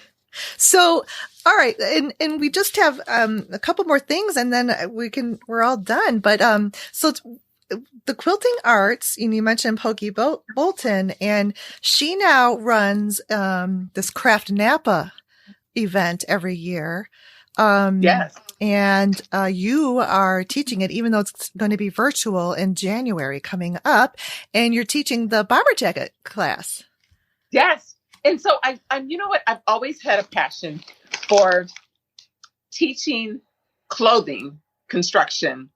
So, all right. And we just have a couple more things, and then we're all done. But so the quilting arts, and you mentioned Pokey Bolton, and she now runs this Craft Napa event every year. Yes. And you are teaching it, even though it's going to be virtual in January coming up. And you're teaching the bomber jacket class. Yes. And so I'm, you know what? I've always had a passion for teaching clothing construction,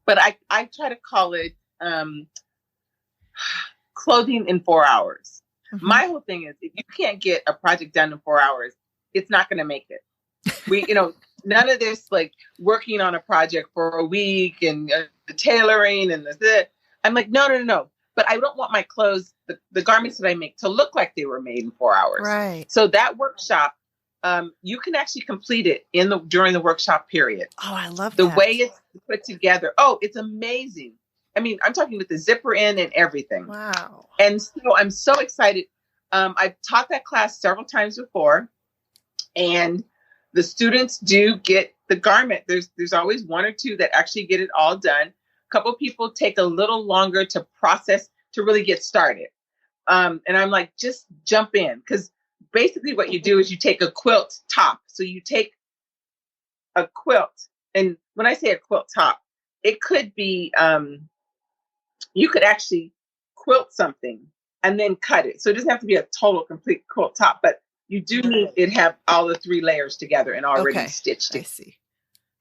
but I try to call it clothing in 4 hours. Mm-hmm. My whole thing is, if you can't get a project done in 4 hours, it's not going to make it. None of this like working on a project for a week and the tailoring and the. I'm like, no. But I don't want my clothes, the garments that I make, to look like they were made in 4 hours. Right. So that workshop, you can actually complete it during the workshop period. Oh, I love the way it's put together. Oh, it's amazing. I mean, I'm talking with the zipper in and everything. Wow. And so I'm so excited. I've taught that class several times before, and the students do get the garment. There's always one or two that actually get it all done. A couple of people take a little longer to process, to really get started. And I'm like, just jump in. Because basically what you do is you take a quilt top. So you take a quilt. And when I say a quilt top, it could be, you could actually quilt something and then cut it. So it doesn't have to be a total complete quilt top, but you do need it have all the 3 layers together and already stitched. I see.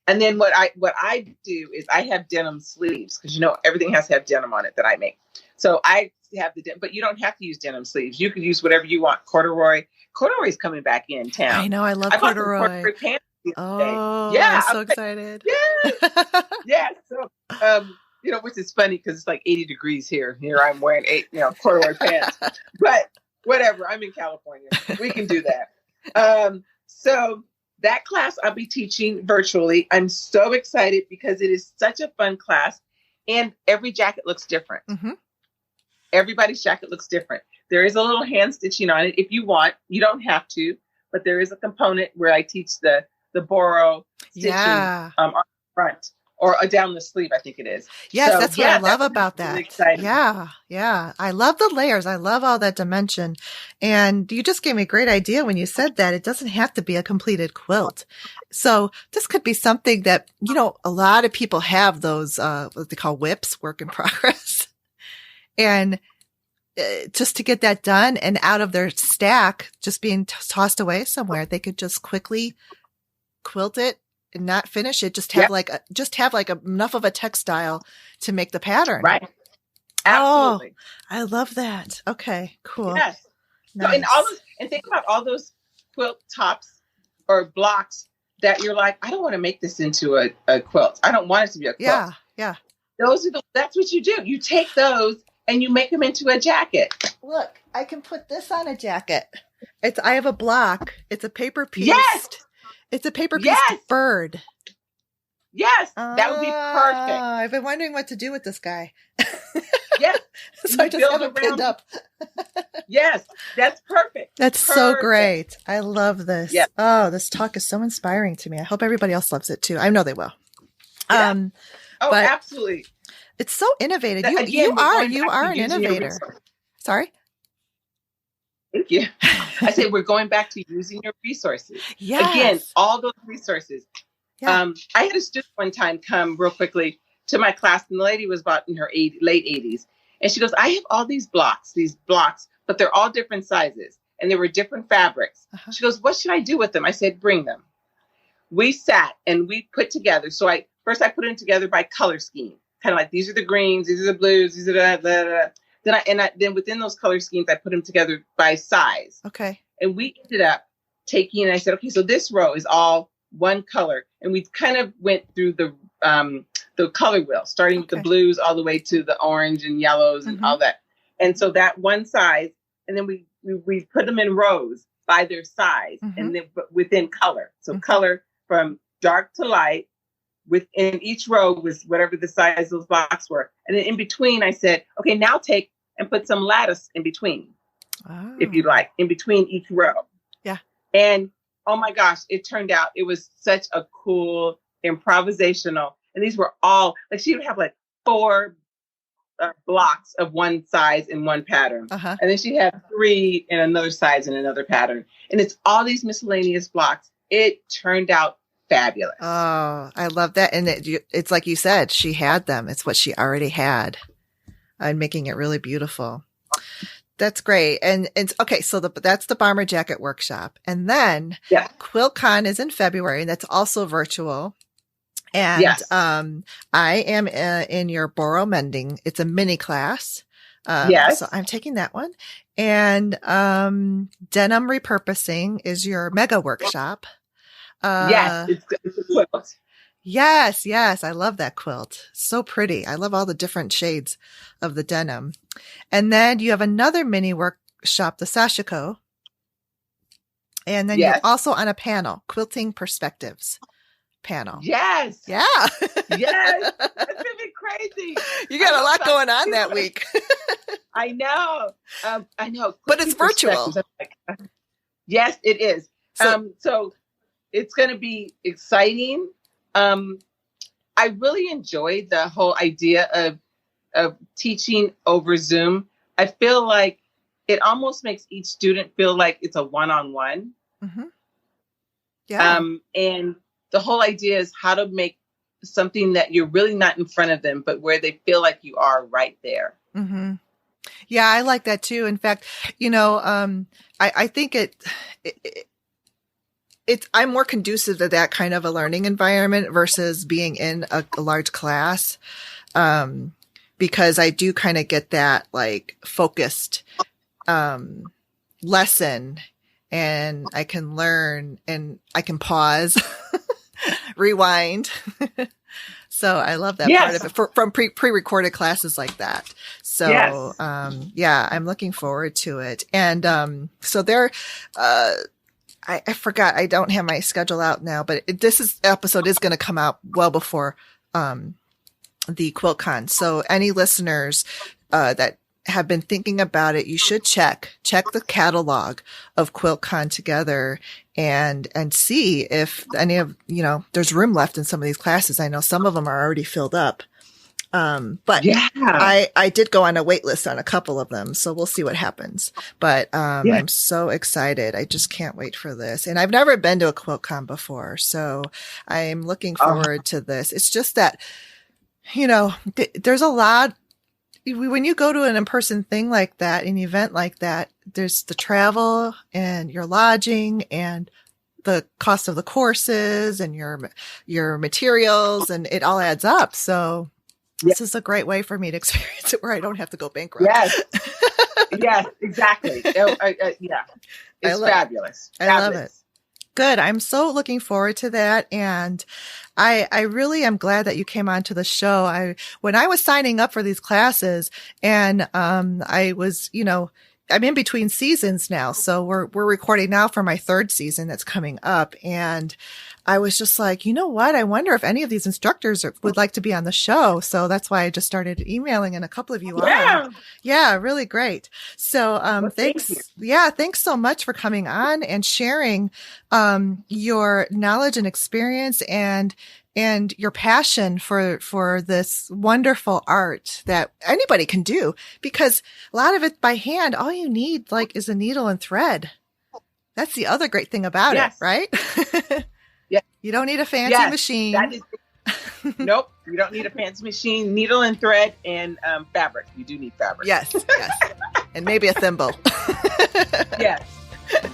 And then what I do is I have denim sleeves, because everything has to have denim on it that I make. So I have but you don't have to use denim sleeves. You can use whatever you want. Corduroy is coming back in town. I know. I love corduroy. Pants oh, yeah, I'm so excited. Yeah. So which is funny because it's like 80 degrees here. Here I'm wearing corduroy pants, but whatever. I'm in California. We can do that. So that class I'll be teaching virtually. I'm so excited because it is such a fun class, and every jacket looks different. Mm-hmm. Everybody's jacket looks different. There is a little hand stitching on it if you want. You don't have to, but there is a component where I teach the Boro stitching on the front. Or down the sleeve, I think it is. Yes, so, that's what I love about that. Really yeah. I love the layers. I love all that dimension. And you just gave me a great idea when you said that. It doesn't have to be a completed quilt. So this could be something that, a lot of people have those, what they call whips, work in progress. And just to get that done and out of their stack, just being tossed away somewhere, they could just quickly quilt it and not finish it. Just have enough of a textile to make the pattern. Right. Absolutely. Oh, I love that. Okay, cool. Yes. Nice. So, and think about all those quilt tops or blocks that you're like, I don't want to make this into a quilt. I don't want it to be a quilt. Yeah. That's what you do. You take those and you make them into a jacket. Look, I can put this on a jacket. I have a block. It's a paper piece. Yes. It's a paper piece bird. Yes, that would be perfect. I've been wondering what to do with this guy. Yes. So I just have it pinned up. Yes, that's perfect. That's so great. I love this. Yes. Oh, this talk is so inspiring to me. I hope everybody else loves it too. I know they will. Yeah. But absolutely. It's so innovative. You are an innovator. Sorry? Thank you. I said we're going back to using your resources. Yes. Again, all those resources. Yeah. I had a student one time come real quickly to my class, and the lady was about in her late 80s. And she goes, I have all these blocks, but they're all different sizes. And they were different fabrics. Uh-huh. She goes, what should I do with them? I said, bring them. We sat and we put together. So I put them together by color scheme. Kind of like, these are the greens, these are the blues, these are the. Then within those color schemes, I put them together by size. Okay. And we ended up taking, and I said, okay, so this row is all one color. And we kind of went through the color wheel, starting with the blues all the way to the orange and yellows and all that. And so that one size, and then we put them in rows by their size and then within color. So color from dark to light. Within each row was whatever the size those blocks were. And then in between, I said, okay, now take and put some lattice in between, if you like, in between each row. Yeah. And oh my gosh, it turned out it was such a cool improvisational. And these were all, like, she would have like 4 blocks of one size in one pattern. Uh-huh. And then she had 3 in another size in another pattern. And it's all these miscellaneous blocks. It turned out fabulous. Oh, I love that. And it's like you said, she had them. It's what she already had. And making it really beautiful. That's great. And okay, so that's the bomber jacket workshop. And then QuiltCon is in February, and that's also virtual. And I am in your Boro mending. It's a mini class. So I'm taking that one. And Denim Repurposing is your mega workshop. It's a quilt. Yes. I love that quilt. So pretty. I love all the different shades of the denim. And then you have another mini workshop, the Sashiko. And then you're also on a panel, Quilting Perspectives panel. Yes. Yeah. Yes. That's going to be crazy. You got a lot going on that week. I know. I know. But it's virtual. Yes, it is. So it's going to be exciting. I really enjoyed the whole idea of teaching over Zoom. I feel like it almost makes each student feel like it's a one-on-one. Mm-hmm. Yeah. And the whole idea is how to make something that you're really not in front of them, but where they feel like you are right there. Mm-hmm. Yeah, I like that too. In fact, I think I'm more conducive to that kind of a learning environment versus being in a large class. Because I do kind of get that like focused, lesson, and I can learn and I can pause, rewind. So I love that part of it from pre-recorded classes like that. So, I'm looking forward to it. And, so there, I forgot, I don't have my schedule out now, but episode is going to come out well before, the QuiltCon. So any listeners, that have been thinking about it, you should check the catalog of QuiltCon together and see if any of, there's room left in some of these classes. I know some of them are already filled up. But I did go on a wait list on a couple of them, so we'll see what happens. But, I'm so excited. I just can't wait for this. And I've never been to a QuiltCon before, so I'm looking forward to this. It's just that, there's a lot. When you go to an in-person thing like that, an event like that, there's the travel and your lodging and the cost of the courses and your materials, and it all adds up. So this is a great way for me to experience it where I don't have to go bankrupt. Yes, exactly. It's fabulous. I love it. Good. I'm so looking forward to that. And I really am glad that you came on to the show. When I was signing up for these classes and, I was, I'm in between seasons now. So we're recording now for my third season that's coming up. And I was just like, you know what? I wonder if any of these instructors would like to be on the show. So that's why I just started emailing, and a couple of you are. Yeah, really great. So, thanks. Thanks so much for coming on and sharing, your knowledge and experience and your passion for this wonderful art that anybody can do, because a lot of it by hand, all you need is a needle and thread. That's the other great thing about it, right? You don't need a fancy machine. Nope. You don't need a fancy machine, needle and thread, and fabric. You do need fabric. Yes. And maybe a thimble. Yes,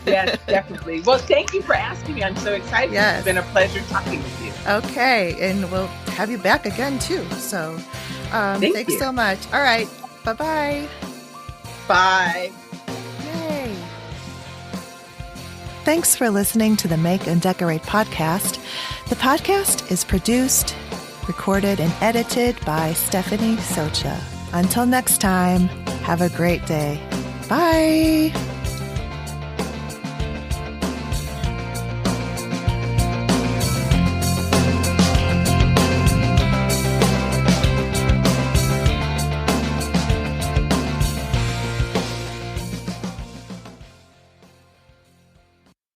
definitely. Well, thank you for asking me. I'm so excited. It's been a pleasure talking with you. Okay. And we'll have you back again too. So thanks so much. All right. Bye-bye. Bye. Yay. Thanks for listening to the Make and Decorate podcast. The podcast is produced, recorded, and edited by Stephanie Socha. Until next time, have a great day. Bye.